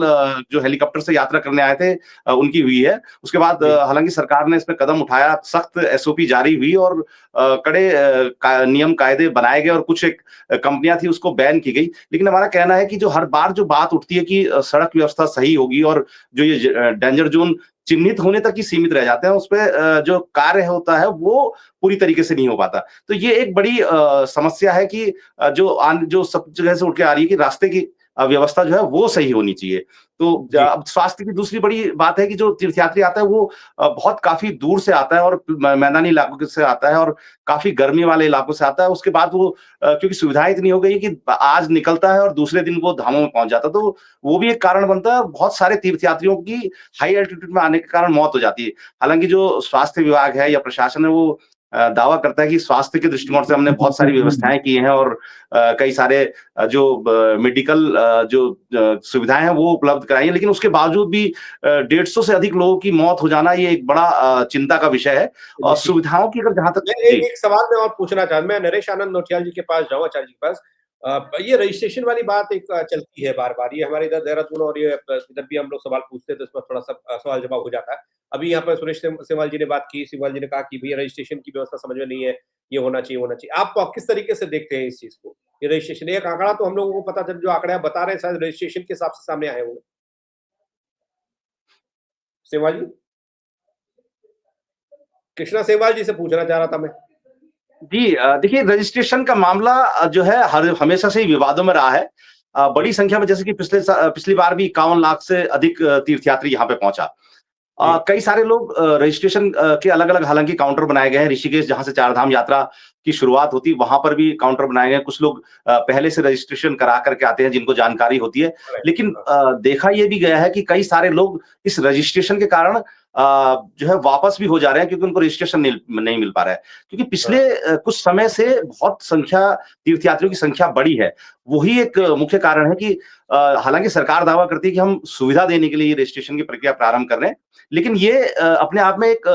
जो हेलीकॉप्टर से यात्रा करने आए थे उनकी हुई है। उसके बाद जी, हालांकि सरकार ने इस पे कदम उठाया, सख्त एसओपी जारी हुई और कड़े नियम कायदे बनाए गए और कुछ एक कंपनियां थी उसको बैन की गई। लेकिन हमारा कहना है कि जो हर बार जो बात उठती है कि सड़क व्यवस्था सही होगी और जो ये डेंजर जोन चिन्हित होने तक ही सीमित रह जाते हैं, उसपे जो कार्य होता है वो पूरी तरीके से नहीं हो पाता। तो ये एक बड़ी समस्या है कि जो सब जगह से उठ के आ रही है कि रास्ते की व्यवस्था जो है वो सही होनी चाहिए। तो जी, अब स्वास्थ्य की दूसरी बड़ी बात है कि जो तीर्थयात्री आता है वो बहुत काफ़ी दूर से आता है और मैदानी इलाकों से आता है और काफ़ी गर्मी वाले इलाकों से आता है। उसके बाद वो क्योंकि सुविधाएँ इतनी हो गई है कि आज निकलता है और दूसरे दिन वो धामों में पहुँच जाता है। तो वो भी एक कारण बनता है। बहुत सारे तीर्थयात्रियों की हाई एल्टीट्यूड में आने के कारण मौत हो जाती है। हालाँकि जो स्वास्थ्य विभाग है या प्रशासन है वो दावा करता है कि स्वास्थ्य के दृष्टिकोण से हमने बहुत सारी व्यवस्थाएँ की हैं और कई सारे जो मेडिकल जो सुविधाएँ हैं वो उपलब्ध कराई हैं। लेकिन उसके बावजूद भी 150 से अधिक लोगों की मौत हो जाना ये एक बड़ा चिंता का विषय है। और जी। सुविधाओं की अगर जहाँ तक मैं जी। एक सवाल मैं और पूछना चाहता हूँ, मैं नरेश आनंद नौटियाल जी के पास जाऊँ, आचार्य जी के पास। ये रजिस्ट्रेशन वाली बात एक चलती है बार-बार, ये हमारे इधर देहरादून और ये इधर भी हम लोग सवाल पूछते हैं तो इस पर थोड़ा-सा सवाल-जवाब हो जाता है। अभी यहाँ पर सुरेश सेमवाल जी ने बात की, सेमवाल जी ने कहा कि भैया रजिस्ट्रेशन की व्यवस्था समझ में नहीं है, ये होना चाहिए, होना चाहिए। आप किस तरीके से देखते हैं इस चीज़ को? ये रजिस्ट्रेशन, एक आंकड़ा तो हम लोगों को पता चल, जो आंकड़े आप बता रहे हैं शायद रजिस्ट्रेशन के हिसाब से सामने आए होंगे। सेमवाल जी? कृष्णा सेमवाल जी से पूछना चाह रहा था मैं। जी देखिए रजिस्ट्रेशन का मामला जो है हर हमेशा से ही विवादों में रहा है। बड़ी संख्या में जैसे कि पिछली बार भी 51 लाख से अधिक तीर्थयात्री यहाँ पे पहुंचा। जी। कई सारे लोग रजिस्ट्रेशन के अलग-अलग हालाँकि काउंटर बनाए गए हैं। ऋषिकेश जहाँ से चारधाम यात्रा की शुरुआत होती है, वहाँ पर भी काउंटर बनाए गए हैं। कुछ लोग पहले से रजिस्ट्रेशन करा कर के आते हैं जिनको जानकारी होती है। लेकिन देखा ये भी गया है कि कई सारे लोग इस रजिस्ट्रेशन के कारण जो है वापस भी हो जा रहे हैं क्योंकि उनको रजिस्ट्रेशन नहीं मिल पा रहा है। क्योंकि पिछले कुछ समय से बहुत संख्या तीर्थयात्रियों की संख्या बढ़ी है। वही एक मुख्य कारण है कि हालाँकि सरकार दावा करती है कि हम सुविधा देने के लिए ये रजिस्ट्रेशन की प्रक्रिया प्रारंभ कर रहे हैं। लेकिन ये अपने आप में एक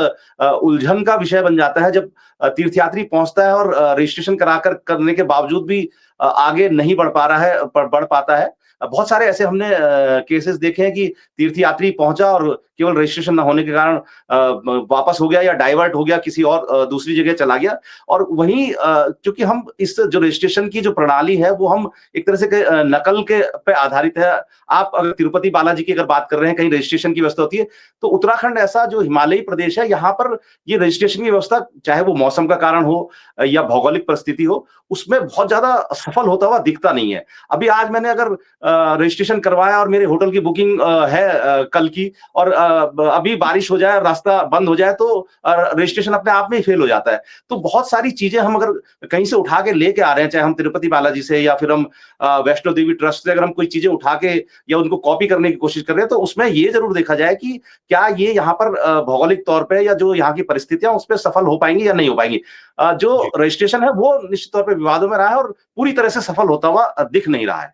उलझन का विषय बन जाता है जब तीर्थयात्री पहुंचता है और रजिस्ट्रेशन करने के बावजूद भी आगे नहीं बढ़ पा रहा है बढ़ पाता है। बहुत सारे ऐसे हमने केसेस देखे हैं कि तीर्थयात्री पहुंचा और केवल रजिस्ट्रेशन न होने के कारण वापस हो गया या डाइवर्ट हो गया किसी और दूसरी जगह चला गया। और वहीं चूंकि हम इस जो रजिस्ट्रेशन की जो प्रणाली है वो हम एक तरह से नकल के पे आधारित है। आप अगर तिरुपति बालाजी की अगर बात कर रहे हैं कहीं रजिस्ट्रेशन की व्यवस्था होती है, तो उत्तराखंड ऐसा जो हिमालयी प्रदेश है यहाँ पर ये रजिस्ट्रेशन की व्यवस्था चाहे वो मौसम का कारण हो या भौगोलिक परिस्थिति हो, उसमें बहुत ज्यादा सफल होता हुआ दिखता नहीं है। अभी आज मैंने अगर रजिस्ट्रेशन करवाया और मेरे होटल की बुकिंग है कल की और अभी बारिश हो जाए, रास्ता बंद हो जाए तो रजिस्ट्रेशन अपने आप में ही फेल हो जाता है। तो बहुत सारी चीजें हम अगर कहीं से उठा के लेके आ रहे हैं, चाहे हम तिरुपति बालाजी से या फिर हम वैष्णो देवी ट्रस्ट से अगर हम कोई चीजें उठा के या उनको कॉपी करने की कोशिश कर रहे हैं, तो उसमें ये जरूर देखा जाए कि क्या ये यहाँ पर भौगोलिक तौर पे या जो यहाँ की परिस्थितियां उस पर सफल हो पाएंगी या नहीं हो पाएंगी। जो रजिस्ट्रेशन है वो निश्चित तौर पर विवादों में रहा है और पूरी तरह से सफल होता हुआ दिख नहीं रहा है।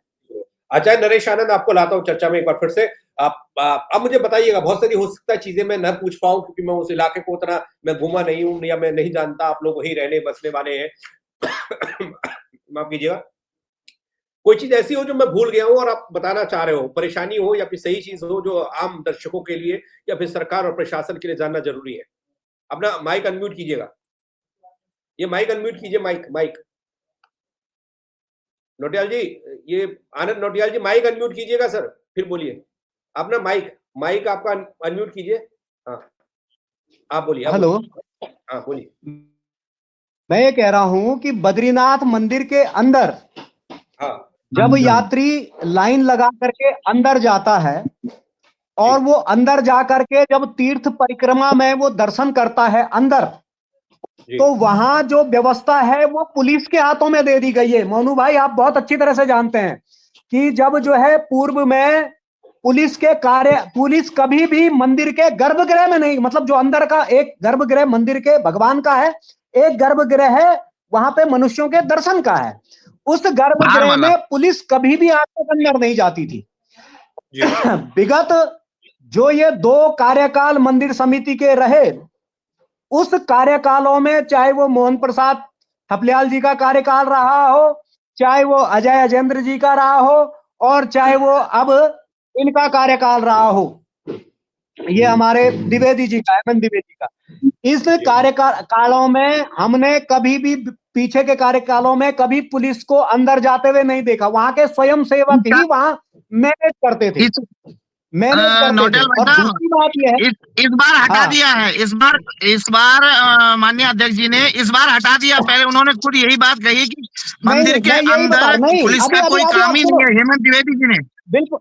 आचार्य नरेश आनंद, आपको लाता हूं चर्चा में एक बार फिर से। अब मुझे बताइएगा, बहुत सारी हो सकता है चीजें मैं न पूछ पाऊं क्योंकि मैं उस इलाके को उतना मैं घूमा नहीं हूं या मैं नहीं जानता, आप लोग वहीं रहने बसने वाले हैं। माफ कीजिएगा, कोई चीज ऐसी हो जो मैं भूल गया हूं और आप बताना चाह रहे हो, परेशानी हो या फिर सही चीज हो जो आम दर्शकों के लिए या फिर सरकार और प्रशासन के लिए जानना जरूरी है। अपना माइक अनम्यूट कीजिएगा, ये माइक अनम्यूट कीजिए, माइक नोटियाल जी, ये आनंद नोटियाल जी माइक अनम्यूट कीजिएगा सर, फिर बोलिए। अपना माइक आपका अनम्यूट कीजिए। हाँ, आप बोलिए। हेलो, हाँ बोलिए। मैं ये कह रहा हूं कि बद्रीनाथ मंदिर के अंदर हाँ, जब यात्री लाइन लगा करके अंदर जाता है और वो अंदर जा करके जब तीर्थ परिक्रमा में वो दर्शन करता है अंदर, तो वहां जो व्यवस्था है वो पुलिस के हाथों में दे दी गई है। मोनू भाई, आप बहुत अच्छी तरह से जानते हैं कि जब जो है पूर्व में पुलिस कभी भी मंदिर के गर्भगृह में नहीं, मतलब जो अंदर का एक गर्भगृह मंदिर के भगवान का है, एक गर्भगृह है वहां पे मनुष्यों के दर्शन का है, उस गर्भगृह में पुलिस कभी भी आगे अंदर नहीं जाती थी। विगत जो ये 2 कार्यकाल मंदिर समिति के रहे, उस कार्यकालों में चाहे वो मोहन प्रसाद थपलियाल जी का कार्यकाल रहा हो, चाहे वो अजय अजेंद्र जी का रहा हो, और चाहे वो अब इनका कार्यकाल रहा हो, ये हमारे द्विवेदी जी का, हेमंत द्विवेदी का, इस कार्यकालों में हमने कभी भी पीछे के कार्यकालों में कभी पुलिस को अंदर जाते हुए नहीं देखा। वहां के स्वयं सेवक ही वहां मैनेज करते थे। और दूसरी बात यह है, इस बार हटा दिया है, इस बार माननीय अध्यक्ष जी ने इस बार हटा दिया। पहले उन्होंने खुद यही बात कही कि मंदिर के अंदर पुलिस का कोई काम ही नहीं है। हेमंत द्विवेदी जी ने बिल्कुल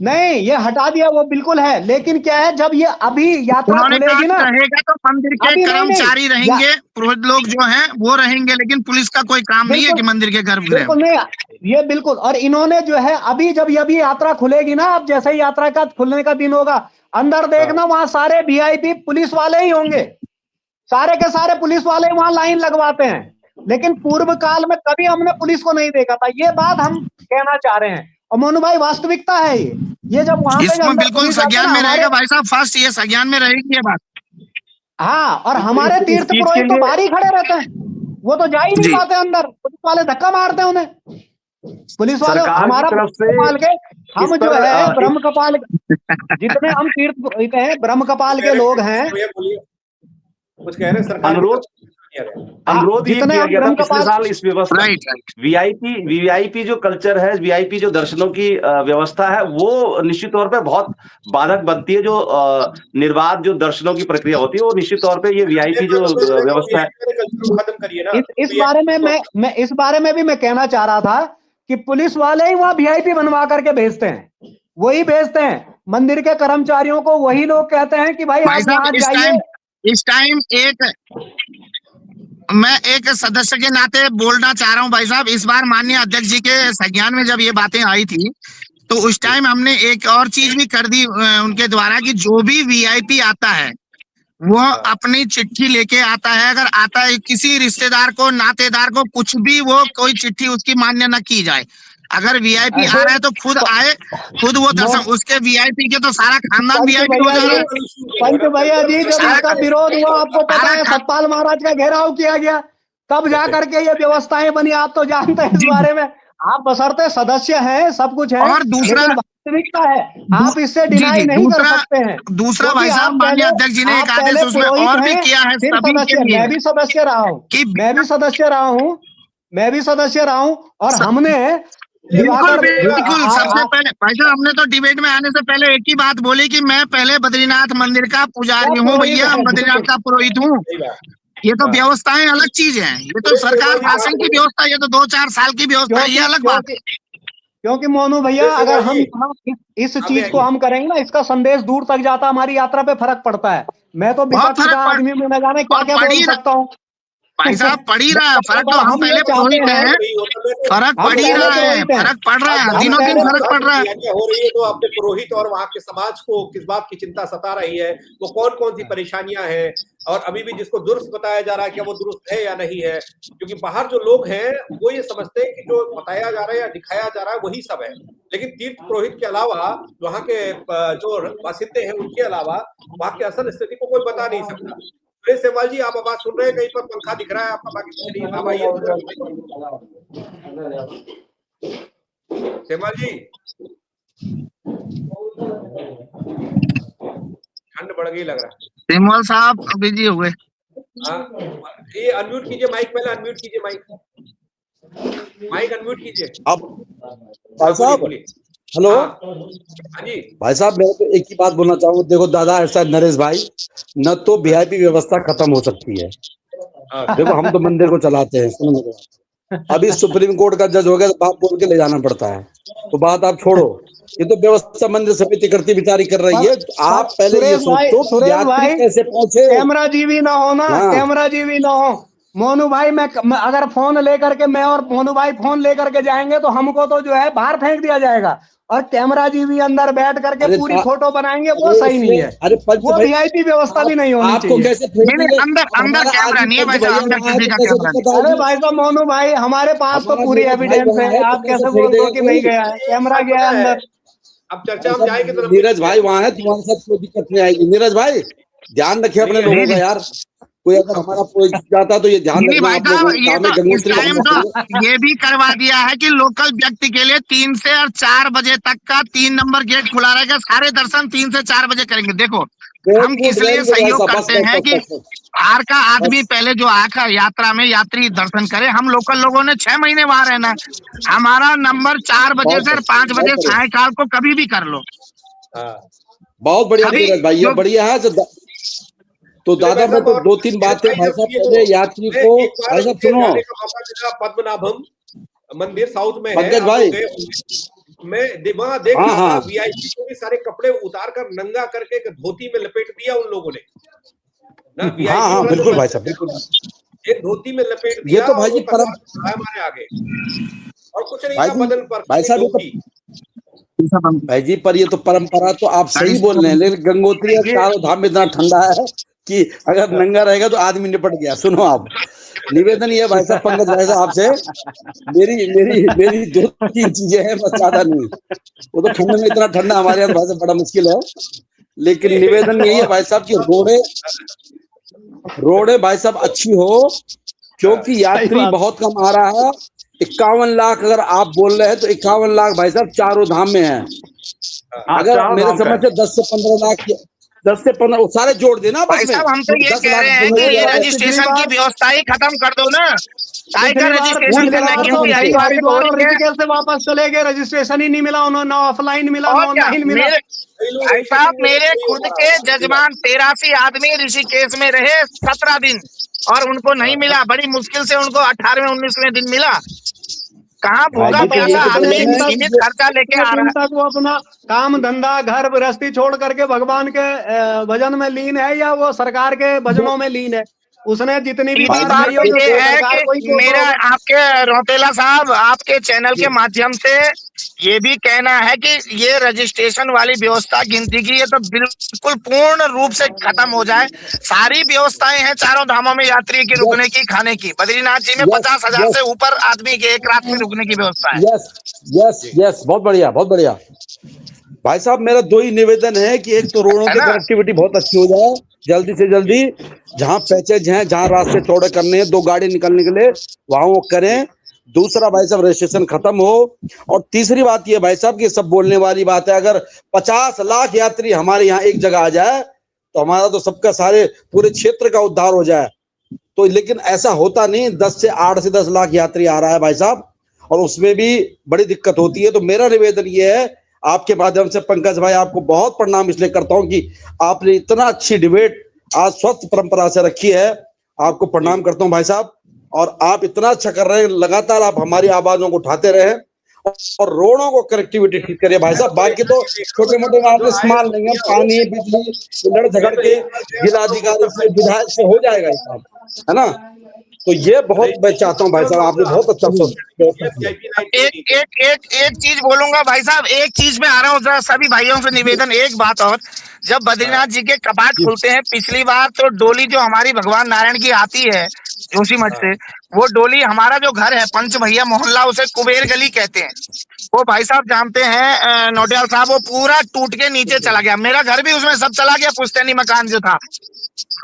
नहीं, ये हटा दिया, वो बिल्कुल है, लेकिन क्या है, जब ये अभी यात्रा खुलेगी ना, रहेगा तो मंदिर के कर्मचारी रहेंगे, पुरोहित लोग जो हैं वो रहेंगे, लेकिन पुलिस का कोई काम नहीं है कि मंदिर के गर्भगृह। बिल्कुल नहीं, ये बिल्कुल। और इन्होंने जो है अभी जब ये यात्रा खुलेगी ना, अब जैसे ही यात्रा का खुलने का दिन होगा, अंदर देखना वहां सारे वीआईपी पुलिस वाले ही होंगे, सारे के सारे पुलिस वाले वहां लाइन लगवाते हैं। लेकिन पूर्व काल में कभी हमने पुलिस को नहीं देखा था, ये बात हम कहना चाह रहे हैं। और मोनू भाई, वास्तविकता है ये जब वहां पे बिल्कुल संज्ञान में रहेगा भाई साहब, फर्स्ट ये संज्ञान में रहेगी ये बात। हाँ, और हमारे तीर्थ पुरोहित तो बाहर ही खड़े रहते हैं, वो तो जा ही नहीं पाते अंदर, पुलिस वाले धक्का मारते हैं उन्हें। पुलिस वाले हमारा कपाल के, हम जो है ब्रह्म कपाल, जितने हम तीर्थ हैं ब्रह्म कपाल के लोग हैं, कुछ कह रहे हैं सरकार। अनुरोध किया गया। अनुरोध ये जितने किया हम गया था रंग पिछले कपास साल इस व्यवस्था राइट वीआईपी जो कल्चर है, वीआईपी जो दर्शनों की व्यवस्था है, वो निश्चित तौर पे बहुत बाधक बनती है। जो निर्बाध जो दर्शनों की प्रक्रिया होती है, वो निश्चित तौर पे ये वीआईपी जो व्यवस्था है। वीआईपी कल्चर को खत्म करिए ना। इस बारे में मैं इस बारे में भी मैं कहना चाह रहा था कि पुलिस वाले ही वहां वीआईपी बनवा करके भेजते हैं, वही भेजते हैं मंदिर के कर्मचारियों को, वही लोग कहते हैं कि भाई भाई आप साहब वहां जाइए। इस टाइम मैं एक सदस्य के नाते बोलना चाह रहा हूं भाई साहब। इस बार माननीय अध्यक्ष जी के संज्ञान में जब ये बातें आई थी तो उस टाइम हमने एक और चीज भी कर दी उनके द्वारा कि जो भी वीआईपी आता है वो अपनी चिट्ठी लेके आता है। अगर आता है किसी रिश्तेदार को, नातेदार को, कुछ भी वो कोई चिट्ठी उसकी मान्य न की जाए। अगर वीआईपी आ रहा है तो खुद आए, खुद वो दर्शन। उसके वीआईपी के तो सारा खानदान वीआईपी हो जा रहा है। पंच भैया जी, जब सारा इसका विरोध हुआ, आपको पता है सतपाल महाराज का घेराव किया गया, तब जा करके ये व्यवस्थाएं बनी। आप तो जानते हैं इस बारे में। आप बशर्ते सदस्य हैं, सब कुछ है, और दूसरा लेकिन वास्तविकता है, आप इससे जी, डिनाई जी, नहीं कर सकते हैं। दूसरा क्योंकि भाई साहब आप माननीय पहले- अध्यक्ष जी ने आप एक आदेश पहले उसमें पुरोहित और भी हैं, किया है फिर सभी के सदस्य। लिए मैं भी सदस्य रहा हूँ, कि मैं भी सदस्य रहा हूँ, मैं भी सदस्य रहा हूँ, और हमने बिल्कुल दिवाकर- बिल्कुल सबसे पहले भाई साहब हमने तो डिबेट में आने से पहले एक ही बात बोली कि मैं पहले बद्रीनाथ मंदिर का पुजारी हूँ पुरोहित भैया, है, बद्रीनाथ का पुरोहित हूँ। सही बात। ये तो व्यवस्थाएं अलग चीज है, ये तो सरकार शासन की व्यवस्था, ये तो 2-4 साल की व्यवस्था है, ये अलग बात है। क्योंकि मोनू भैया, अगर हम इस अभी चीज को हम करेंगे ना, इसका संदेश दूर तक जाता, हमारी यात्रा पे फर्क पड़ता है। मैं तो बहुत विपक्ष फर्क का पड़- आदमी में न जाने क्या और क्या पड़ बोल ही रहा- सकता हूँ। भाई साहब पड़ ही रहा है फर्क, तो हम ये पहले चाहते पुरोहित हैं, हैं, फर्क हम पड़ ही पहले रहा है, पुरोहित हैं। फर्क पड़ रहा है, अब दिनों दिन पहले- फर्क पड़ रहा है। तैयारियां हो रही है, तो अपने पुरोहित और वहां के समाज को किस बात की चिंता सता रही है, वो कौन कौन सी परेशानियां हैं, और अभी भी जिसको दुरुस्त बताया जा रहा है क्या वो दुरुस्त है या नहीं है। क्योंकि बाहर जो लोग हैं वो ये समझते हैं कि जो बताया जा रहा है या दिखाया जा रहा है वही सब है, लेकिन तीर्थ पुरोहित के अलावा, वहां के जो बासिंदे हैं उनके अलावा वहां की असल स्थिति को कोई बता नहीं सकता। सुरेश सेमवाल जी, आप आवाज सुन रहे हैं? कहीं पर पंखा दिख रहा है आपका? बाकी कुछ नहीं। आप आइए सेमवाल जी। ठंड बढ़ गई लग रहा है। सेमवाल साहब बिजी हो गए। हाँ, ये अनम्यूट कीजिए माइक, पहले अनम्यूट कीजिए माइक, माइक अनम्यूट कीजिए। अब भाई साहब, बोलिए। हेलो हाँ जी। भाई साहब, मैं तो एक ही बात बोलना चाहूंगा। देखो दादा, ऐसा नरेश भाई, न तो वीआईपी व्यवस्था खत्म हो सकती है। देखो हम तो मंदिर को चलाते हैं, सुनो मेरी बात। अभी सुप्रीम कोर्ट का जज हो गया तो बात बोल के ले जाना पड़ता है, तो बात आप छोड़ो। ये तो व्यवस्था मंदिर समिति करती विचारी कर रही है। आप पहले ये सोचो कि यात्री कैसे पहुंचे। कैमरा जीवी ना हो ना, हाँ। कैमरा जीवी ना हो। मोनू भाई, मैं अगर फोन लेकर के, मैं और मोनू भाई फोन लेकर के जाएंगे तो हमको तो जो है बाहर फेंक दिया जाएगा, और कैमरा जीवी अंदर बैठ करके पूरी फोटो बनाएंगे, वो सही नहीं है। अरे वो वीआईपी व्यवस्था भी नहीं होनी आपको चाहिए। कैसे अंदर कैमरा नहीं है भाई साहब, अंदर किसी का कैमरा नहीं। अरे भाई साहब, मोनू भाई, हमारे पास तो पूरी एविडेंस है, आप कैसे बोल दो कि नहीं गया है? कैमरा गया है अंदर। अब चर्चा हम जाएंगे तो नीरज भाई वहां है, तुम्हारे साथ कोई दिक्कत नहीं आएगी। नीरज भाई ध्यान रखिए अपने लोगों का यार, कोई अगर हमारा कोई जाता तो ये ध्यान नहीं रखना भाई आप लोगों साहब, ये का। तो इस टाइम तो ये भी करवा दिया है कि लोकल व्यक्ति के लिए 3 से और 4 बजे तक का 3 नंबर गेट खुला रहेगा। सारे दर्शन 3 से 4 बजे करेंगे। देखो हम इसलिए सहयोग करते हैं कि बाहर का आदमी पहले जो आकर यात्रा में यात्री दर्शन करे। हम लोकल लोगों ने 6 महीने वहां रहना है। हमारा नंबर 4 बजे से 5 बजे सायकाल को कभी भी कर लो। बहुत बढ़िया नीरज भाई, ये बढ़िया है। तो दादा मैं तो 2-3 बातें भाई साहब पहले यात्री को, भाई साहब सुनो, पद्मनाभम मंदिर साउथ में है, पंकज भाई, मैं वहां देख हाँ, रहा था, हाँ। वीआईपी को भी सारे कपड़े उतार कर नंगा करके एक धोती में लपेट दिया उन लोगों ने ना। हाँ हाँ बिल्कुल भाई साहब, बिल्कुल एक धोती में लपेट दिया। ये तो भाई जी हमारे आगे और कुछ नहीं था बदन पर। भाई साहब भाई जी, पर ये तो परंपरा, तो आप सही बोल रहे हैं, लेकिन गंगोत्री और चारों धाम में इतना ठंडा है कि अगर नंगा रहेगा तो आदमी निपट गया। सुनो आप, निवेदन ये भाई साहब, पंकज भाई साहब आपसे, मेरी 2-3 चीजें हैं, बस ज्यादा नहीं। वो तो ठंड में इतना ठंडा हमारे यहाँ भाई साहब बड़ा मुश्किल है, लेकिन निवेदन यही है भाई साहब की रोडे भाई साहब अच्छी हो, क्योंकि यात्री बहुत कम आ रहा है। 51 लाख अगर आप बोल रहे हैं तो 51 लाख भाई साहब चारों धाम में है। अगर मेरे समझ से 10 से 15 लाख 10 से 15 सारे जोड़ देना भाई साहब हम तो ये कह रहे हैं कि ये रजिस्ट्रेशन की व्यवस्था ही खत्म कर दो ना, काय का रजिस्ट्रेशन करना, क्योंकि हरिद्वार और ऋषिकेश से वापस चले गए, रजिस्ट्रेशन ही नहीं मिला उन्होंने, ना ऑफलाइन मिला ना ऑनलाइन मिला। भाई साहब मेरे खुद के जजमान 83 आदमी ऋषिकेश में रहे 17 दिन और उनको नहीं मिला, बड़ी मुश्किल से उनको 18वें 19वें दिन मिला। कहाँ भूखा प्यासा आदमी सीमित खर्चा लेके आ रहा है। वो अपना काम धंधा घर गृहस्थी छोड़ करके भगवान के भजन में लीन है या वो सरकार के भजनों में लीन है? उसने जितनी भी बात ये है कि मेरा आपके रौतेला साहब आपके चैनल के माध्यम से ये भी कहना है कि ये रजिस्ट्रेशन वाली व्यवस्था गिनती की ये तो बिल्कुल पूर्ण रूप से खत्म हो जाए। सारी व्यवस्थाएं हैं चारों धामों में यात्री की रुकने की, खाने की। बद्रीनाथ जी में 50,000 से ऊपर आदमी के एक रात में रुकने की व्यवस्था है। यस यस यस, बहुत बढ़िया बहुत बढ़िया। भाई साहब मेरा 2 ही निवेदन है कि एक तो रोडों की कनेक्टिविटी बहुत अच्छी हो जाए जल्दी से जल्दी, जहां पैचेज हैं, जहां रास्ते चौड़े करने हैं 2 गाड़ी निकलने के लिए वहां वो करें। दूसरा भाई साहब रजिस्ट्रेशन खत्म हो। और तीसरी बात ये भाई साहब कि सब बोलने वाली बात है, अगर 50 लाख यात्री हमारे यहाँ एक जगह आ जाए तो हमारा तो सबका सारे पूरे क्षेत्र का उद्धार हो जाए। तो लेकिन ऐसा होता नहीं, 8 से 10 लाख यात्री आ रहा है भाई साहब, और उसमें भी बड़ी दिक्कत होती है। तो मेरा निवेदन ये है आपके माध्यम से, पंकज भाई आपको बहुत प्रणाम इसलिए करता हूं कि आपने इतना अच्छी डिबेट आज स्वस्थ परंपरा से रखी है, आपको प्रणाम करता हूं भाई साहब। और आप इतना अच्छा कर रहे हैं, लगातार आप हमारी आवाजों को उठाते रहे और रोडों को कनेक्टिविटी ठीक करिए भाई साहब। बाकी तो छोटे मोटे आपने सामान नहीं है, पानी बिजली लड़ झगड़ के जिलाधिकारी से विधायक से हो जाएगा ये काम, है ना? तो ये बहुत मैं चाहता हूँ भाई साहब, आपने बहुत अच्छा एक चीज बोलूंगा भाई साहब, एक चीज में आ रहा हूँ सभी भाइयों से निवेदन, एक बात और, जब बद्रीनाथ जी के कपाट खुलते हैं पिछली बार तो डोली जो हमारी भगवान नारायण की आती है जोशीमठ से, वो डोली हमारा जो घर है पंच भैया मोहल्ला उसे कुबेर गली कहते हैं, वो भाई साहब जानते हैं नोटियाल साहब, वो पूरा टूट के नीचे चला गया। मेरा घर भी उसमें सब चला गया, पुश्तैनी मकान जो था।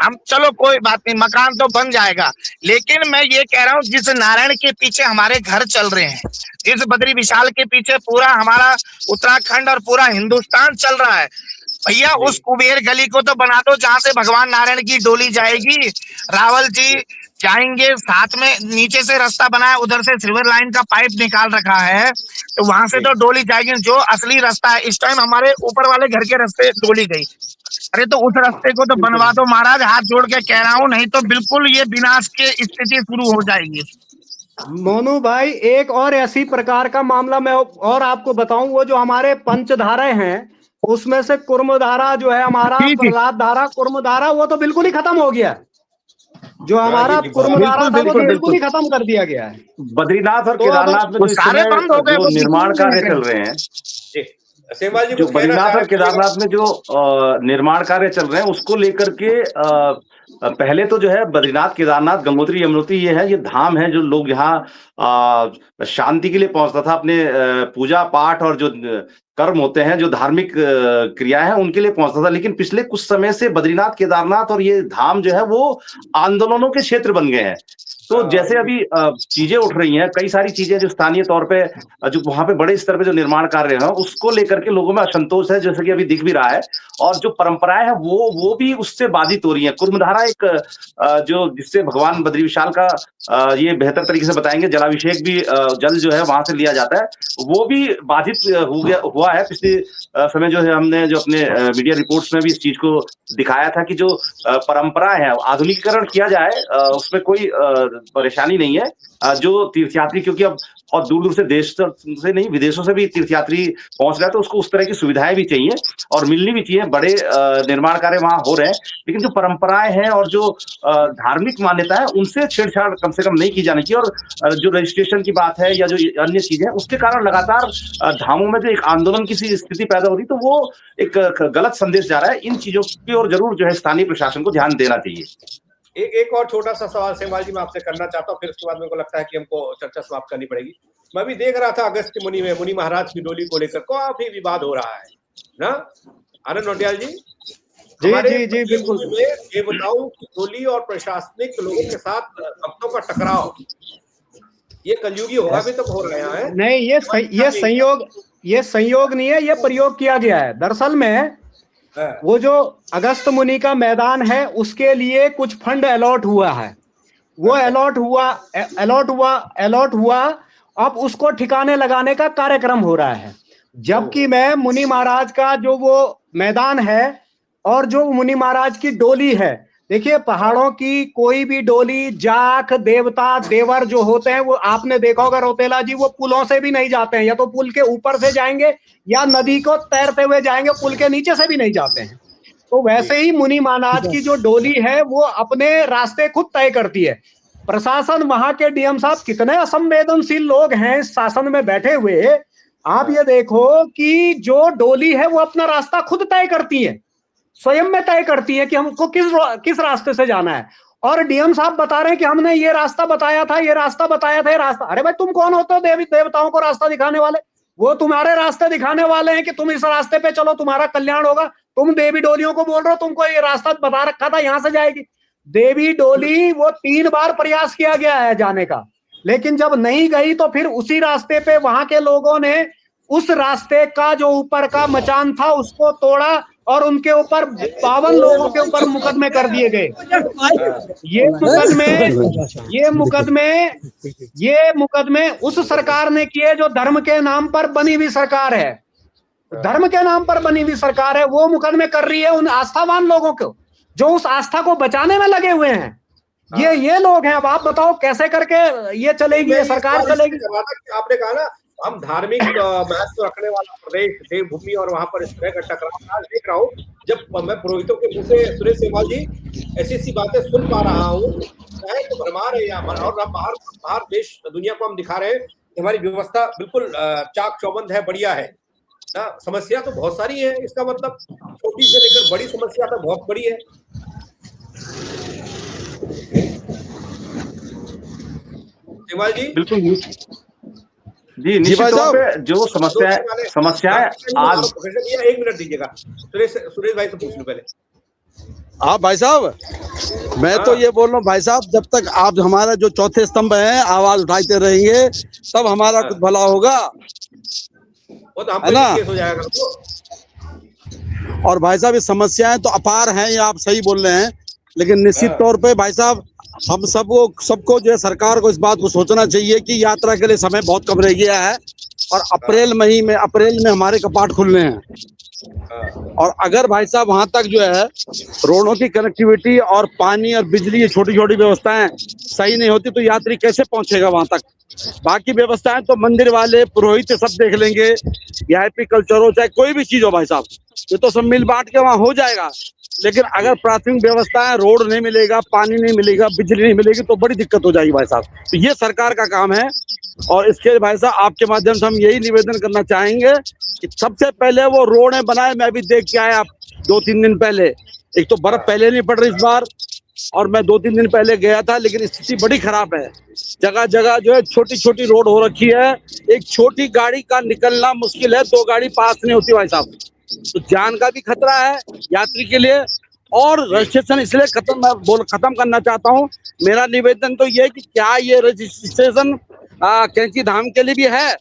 हम चलो कोई बात नहीं, मकान तो बन जाएगा, लेकिन मैं ये कह रहा हूँ जिस नारायण के पीछे हमारे घर चल रहे हैं, जिस बद्री विशाल के पीछे पूरा हमारा उत्तराखंड और पूरा हिंदुस्तान चल रहा है, भैया उस कुबेर गली को तो बना दो जहां से भगवान नारायण की डोली जाएगी। रावल जी जाएंगे, साथ में नीचे से रास्ता बना है, उधर से सिल्वर लाइन का पाइप निकाल रखा है, तो वहां से तो डोली जाएगी। जो असली रास्ता है, इस टाइम हमारे ऊपर वाले घर के रास्ते डोली गई, अरे तो उस रास्ते को तो बनवा दो महाराज, हाथ जोड़ के कह रहा हूँ, नहीं तो बिल्कुल ये विनाश की स्थिति शुरू हो जाएगी। मोनू भाई एक और ऐसी प्रकार का मामला मैं और आपको बताऊं, वो जो हमारे पंचधाराएं हैं उसमें से कुर्मधारा जो है हमारा, प्रहलाद धारा, कुर्मधारा, वो तो बिल्कुल ही खत्म हो गया। जो हमारा कुर्मधारा था वो बिल्कुल ही खत्म कर दिया गया है। बद्रीनाथ और केदारनाथ में सारे बंद हो गए, जो निर्माण कार्य चल रहे हैं, जो बद्रीनाथ और केदारनाथ में जो निर्माण कार्य चल रहे हैं उसको लेकर के पहले तो जो है बद्रीनाथ, केदारनाथ, गंगोत्री, यमुनोत्री ये है, ये धाम है जो लोग यहाँ शांति के लिए पहुंचता था, अपने पूजा पाठ और जो कर्म होते हैं, जो धार्मिक क्रियाएं हैं उनके लिए पहुंचता था। लेकिन पिछले कुछ समय से बद्रीनाथ, केदारनाथ और ये धाम जो है वो आंदोलनों के क्षेत्र बन गए हैं। तो जैसे अभी चीजें उठ रही हैं, कई सारी चीजें जो स्थानीय तौर पे जो वहां पे बड़े स्तर पे जो निर्माण कार्य है उसको लेकर के लोगों में असंतोष है, जैसे कि अभी दिख भी रहा है, और जो परंपराएं हैं वो भी उससे बाधित हो रही हैं। कुर्मधारा एक जो जिससे भगवान बद्री विशाल का ये बेहतर तरीके से बताएंगे, जलाभिषेक भी जल जो है वहां से लिया जाता है, वो भी बाधित हुआ है। पिछले समय जो है हमने जो अपने मीडिया रिपोर्ट्स में भी इस चीज को दिखाया था कि जो परंपराएं हैं आधुनिकीकरण किया जाए, उसमें कोई परेशानी नहीं है। जो तीर्थयात्री, क्योंकि अब और दूर दूर से देश से नहीं विदेशों से भी तीर्थयात्री पहुंच रहे हैं, तो उसको उस तरह की सुविधाएं भी चाहिए और मिलनी भी चाहिए। बड़े निर्माण कार्य वहां हो रहे हैं, लेकिन जो परंपराएं हैं और जो धार्मिक मान्यता है उनसे छेड़छाड़ कम से कम नहीं की जानी चाहिए। और जो रजिस्ट्रेशन की बात है या जो अन्य चीजें हैं उसके कारण लगातार धामों में जो एक आंदोलन की स्थिति पैदा हो रही, तो वो एक गलत संदेश जा रहा है। इन चीजों की ओर जरूर जो है स्थानीय प्रशासन को ध्यान देना चाहिए। एक और छोटा सा सवाल सेमवाल जी मैं आपसे करना चाहता हूँ, फिर उसके बाद मेरे को लगता है कि हमको चर्चा समाप्त करनी पड़ेगी। मैं भी देख रहा था अगस्त मुनि में मुनि महाराज की डोली को लेकर काफी विवाद हो रहा है ना आनंद नौटियाल जी? जी बिल्कुल। ये बताऊं कि डोली और प्रशासनिक लोगों के साथ भक्तों का टकराव, ये कलयुगी होगा भी तो हो रहा है। नहीं, ये संयोग नहीं है, ये प्रयोग किया गया है। दरअसल में वो जो अगस्त मुनि का मैदान है उसके लिए कुछ फंड अलॉट हुआ है, वो अलॉट हुआ, अब उसको ठिकाने लगाने का कार्यक्रम हो रहा है। जबकि मैं मुनि महाराज का जो वो मैदान है और जो मुनि महाराज की डोली है, देखिए पहाड़ों की कोई भी डोली, जाख, देवता, देवर जो होते हैं वो आपने देखा होगा रौतेला जी, वो पुलों से भी नहीं जाते हैं, या तो पुल के ऊपर से जाएंगे या नदी को तैरते हुए जाएंगे, पुल के नीचे से भी नहीं जाते हैं। तो वैसे ही मुनि महाराज की जो डोली है वो अपने रास्ते खुद तय करती है। प्रशासन, वहां के डीएम साहब कितने असंवेदनशील लोग हैं इस शासन में बैठे हुए। आप ये देखो कि जो डोली है वो अपना रास्ता खुद तय करती है, स्वयं में तय करती है कि हमको किस रास्ते से जाना है। और डीएम साहब बता रहे हैं कि हमने ये रास्ता बताया था, ये रास्ता बताया था, ये रास्ता। अरे भाई तुम कौन होते हो देवी देवताओं को रास्ता दिखाने वाले? वो तुम्हारे रास्ते दिखाने वाले हैं कि तुम इस रास्ते पे चलो, तुम्हारा कल्याण होगा। तुम देवी डोलियों को बोल रहे हो तुमको ये रास्ता बता रखा था, यहां से जाएगी। देवी डोली वो 3 बार प्रयास किया गया है जाने का, लेकिन जब नहीं गई तो फिर उसी रास्ते पे वहां के लोगों ने उस रास्ते का जो ऊपर का मचान था उसको तोड़ा और उनके ऊपर 52 लोगों के ऊपर मुकदमे कर दिए गए। ये मुकदमे उस सरकार ने किए जो धर्म के नाम पर बनी हुई सरकार है, धर्म के नाम पर बनी हुई सरकार है। वो मुकदमे कर रही है उन आस्थावान लोगों को जो उस आस्था को बचाने में लगे हुए हैं। ये लोग हैं। अब आप बताओ कैसे करके ये चलेगी, ये सरकार चलेगी? आपने कहा ना हम धार्मिक महत्व रखने वाला प्रदेश, देवभूमि, और वहां पर इस तरह का टकराव आज देख रहा हूँ। जब मैं पुरोहितों के मुंह से सुरेश सेमवाल जी ऐसी बातें सुन पा रहा हूँ, चाहे तो भरमा रहे हैं और बाहर देश दुनिया को हम दिखा रहे हैं कि हमारी व्यवस्था बिल्कुल चाक चौबंद है, बढ़िया है ना। समस्या तो बहुत सारी है, इसका मतलब छोटी से लेकर बड़ी समस्या तो बहुत बड़ी है। सेमवाल जी बिल्कुल जी, निश्चित तौर पे जो समस्याएं आज 1 मिनट दीजिएगा, सुरेश भाई से पूछ लूं पहले। हाँ भाई साहब, मैं तो ये बोल रहा हूँ भाई साहब, जब तक आप हमारा जो चौथे स्तंभ है आवाज उठाते रहेंगे तब हमारा कुछ भला होगा, वो तो है ना। हो जाएगा। और भाई साहब ये समस्याएं तो अपार हैं, ये आप सही बोल रहे हैं, लेकिन निश्चित तौर पे भाई साहब हम सबको जो है सरकार को इस बात को सोचना चाहिए कि यात्रा के लिए समय बहुत कम रह गया है और अप्रैल में हमारे कपाट खुलने हैं। और अगर भाई साहब वहां तक जो है रोडों की कनेक्टिविटी और पानी और बिजली, ये छोटी छोटी व्यवस्थाएं सही नहीं होती तो यात्री कैसे पहुंचेगा वहां तक। बाकी व्यवस्थाएं तो मंदिर वाले, पुरोहित सब देख लेंगे, वीआईपी कल्चर हो चाहे कोई भी चीज हो भाई साहब, ये तो सब मिल बांट के वहां हो जाएगा। लेकिन अगर प्राथमिक व्यवस्थाएं, रोड नहीं मिलेगा, पानी नहीं मिलेगा, बिजली नहीं मिलेगी तो बड़ी दिक्कत हो जाएगी भाई साहब। तो ये सरकार का काम है और इसके भाई साहब आपके माध्यम से हम यही निवेदन करना चाहेंगे कि सबसे पहले वो रोडें बनाए। मैं भी देख के आया 2-3 दिन पहले, एक तो बर्फ पहले नहीं पड़ रही इस बार, और मैं 2-3 दिन पहले गया था, लेकिन स्थिति बड़ी खराब है। जगह जगह जो है छोटी छोटी रोड हो रखी है, एक छोटी गाड़ी का निकलना मुश्किल है, 2 गाड़ी पास नहीं होती भाई साहब। तो जान का भी खतरा है यात्री के लिए। और रजिस्ट्रेशन इसलिए खत्म करना चाहता हूँ। मेरा निवेदन तो ये है कि क्या ये रजिस्ट्रेशन कैंची धाम के लिए भी है,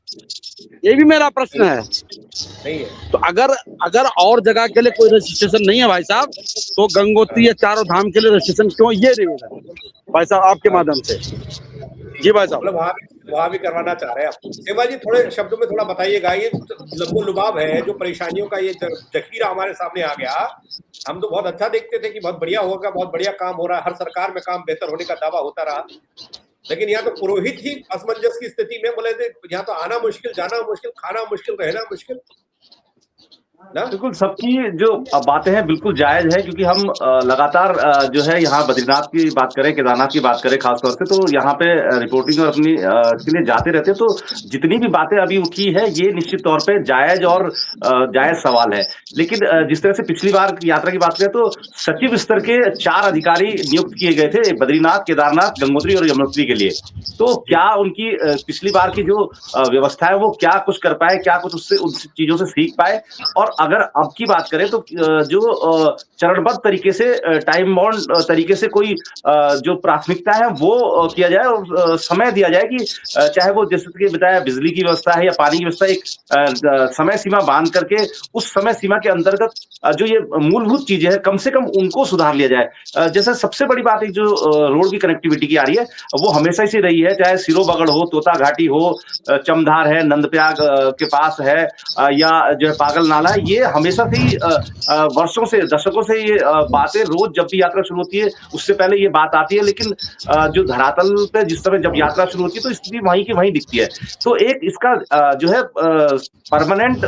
ये भी मेरा प्रश्न है। नहीं है तो अगर और जगह के लिए कोई रजिस्ट्रेशन नहीं है भाई साहब, तो गंगोत्री या चारों धाम के लिए रजिस्ट्रेशन क्यों, ये निवेदन भाई साहब आपके माध्यम से। जी भाई साहब, मतलब वहाँ भी करवाना चाह रहे हैं आप। सेमवाल जी थोड़े शब्दों में थोड़ा बताइएगा, ये लंबो लुबाब है जो परेशानियों का ये जखीरा हमारे सामने आ गया। हम तो बहुत अच्छा देखते थे कि बहुत बढ़िया होगा, बहुत बढ़िया काम हो रहा है, हर सरकार में काम बेहतर होने का दावा होता रहा, लेकिन यहाँ तो पुरोहित ही असमंजस की स्थिति में बोले थे यहाँ तो आना मुश्किल, जाना मुश्किल, खाना मुश्किल, रहना मुश्किल ना। बिल्कुल सबकी जो बातें हैं बिल्कुल जायज है, क्योंकि हम लगातार जो है यहाँ बद्रीनाथ की बात करें, केदारनाथ की बात करें खासतौर से, तो यहाँ पे रिपोर्टिंग और अपनी के लिए जाते रहते हैं। तो जितनी भी बातें अभी उठी है ये निश्चित तौर पे जायज और जायज सवाल है। लेकिन जिस तरह से पिछली बार की यात्रा की बात करें तो सचिव स्तर के 4 अधिकारी नियुक्त किए गए थे बद्रीनाथ, केदारनाथ, गंगोत्री और यमुनोत्री के लिए। तो क्या उनकी पिछली बार की जो व्यवस्था है वो क्या कुछ कर पाए, क्या कुछ उससे उन चीजों से सीख पाए, और और अगर अब की बात करें तो जो चरणबद्ध तरीके से टाइम बाउंड तरीके से कोई जो प्राथमिकता है वो किया जाए और समय दिया जाए कि चाहे वो जैसे कि बताया बिजली की व्यवस्था है या पानी की व्यवस्था, एक समय सीमा बांध करके उस समय सीमा के अंतर्गत जो ये मूलभूत चीजें हैं कम से कम उनको सुधार लिया जाए। जैसे सबसे बड़ी बात एक जो रोड की कनेक्टिविटी की आ रही है वो हमेशा से रही है, चाहे सिरो बगड़ हो, तोता घाटी हो, चमधार है, नंदप्रयाग के पास है, या जो है पागल नाला है, ये हमेशा से ही वर्षों से दशकों से ये बातें रोज जब भी यात्रा शुरू होती है उससे पहले ये बात आती है, लेकिन जो धरातल पे जिस समय जब यात्रा शुरू होती है तो स्थिति वहीं की वहीं दिखती है। तो एक इसका जो है परमानेंट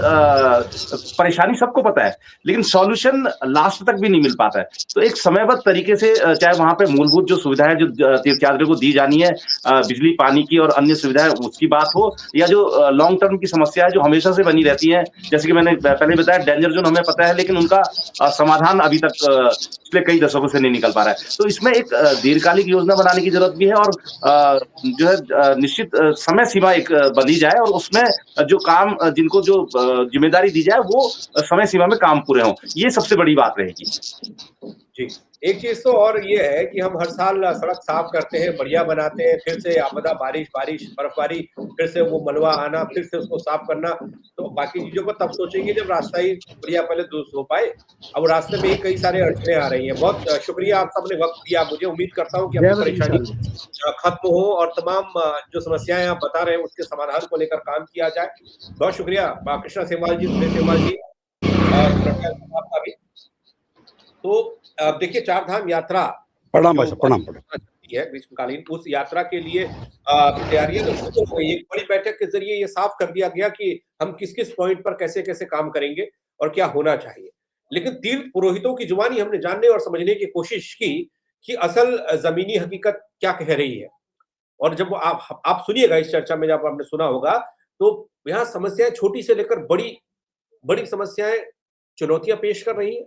परेशानी सबको पता है, लेकिन सॉल्यूशन लास्ट तक भी नहीं मिल पाता है। तो एक समयबद्ध तरीके से चाहे वहां पे मूलभूत जो सुविधाएं जो तीर्थयात्रियों को दी जानी है, बिजली, पानी की और अन्य सुविधाएं, उसकी बात हो, या जो लॉन्ग टर्म की समस्या है जो हमेशा से बनी रहती है, जैसे कि मैंने पहले बताया डेंजर जोन हमें पता है, लेकिन उनका समाधान अभी तक पिछले कई दशकों से नहीं निकल पा रहा है। तो इसमें एक दीर्घकालिक योजना बनाने की जरूरत भी है और जो है निश्चित समय सीमा एक बनी जाए और उसमें जो काम जिनको जो जिम्मेदारी दी जाए वो समय सीमा में काम पूरे हों, ये सबसे बड़ी बात रहेगी। जी, एक चीज तो और ये है कि हम हर साल सड़क साफ करते हैं, बढ़िया बनाते हैं, फिर से आपदा, बारिश, बर्फबारी, फिर से वो मलबा आना, फिर से उसको साफ करना। तो बाकी चीजों को तब सोचेंगे जब रास्ता ही बढ़िया पहले दुरुस्त हो पाए। अब रास्ते में ही कई सारे अड़चने आ रही हैं। बहुत शुक्रिया, आप सबने वक्त दिया मुझे। उम्मीद करता हूँ कि अपनी परेशानी खत्म हो और तमाम जो समस्याएं आप बता रहे हैं उसके समाधान को लेकर काम किया जाए। बहुत शुक्रिया कृष्णा सेमवाल जी, सुरेश सेमवाल जी और आपका भी। तो देखिए, चार धाम यात्रा प्रणाम भाई साहब, प्रणाम। है ग्रीष्मकालीन, उस यात्रा के लिए तैयारियां तो शुरू हो गई। एक बड़ी बैठक के जरिए ये साफ कर दिया गया कि हम किस किस पॉइंट पर कैसे कैसे काम करेंगे और क्या होना चाहिए। लेकिन तीर्थ पुरोहितों की जुबानी हमने जानने और समझने की कोशिश की कि असल जमीनी हकीकत क्या कह रही है। और जब आप सुनिएगा इस चर्चा में, जब आपने सुना होगा, तो यहाँ समस्याएं छोटी से लेकर बड़ी बड़ी समस्याएं, चुनौतियां पेश कर रही है।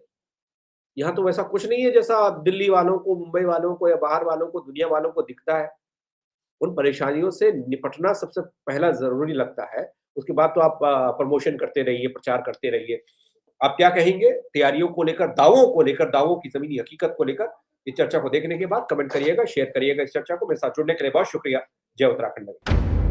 यहाँ तो वैसा कुछ नहीं है जैसा दिल्ली वालों को, मुंबई वालों को या बाहर वालों को, दुनिया वालों को दिखता है। उन परेशानियों से निपटना सबसे पहला जरूरी लगता है। उसके बाद तो आप प्रमोशन करते रहिए, प्रचार करते रहिए। आप क्या कहेंगे तैयारियों को लेकर, दावों की जमीनी हकीकत को लेकर? इस चर्चा को देखने के बाद कमेंट करिएगा, शेयर करिएगा इस चर्चा को। मेरे साथ जुड़ने के लिए बहुत शुक्रिया। जय उत्तराखंड।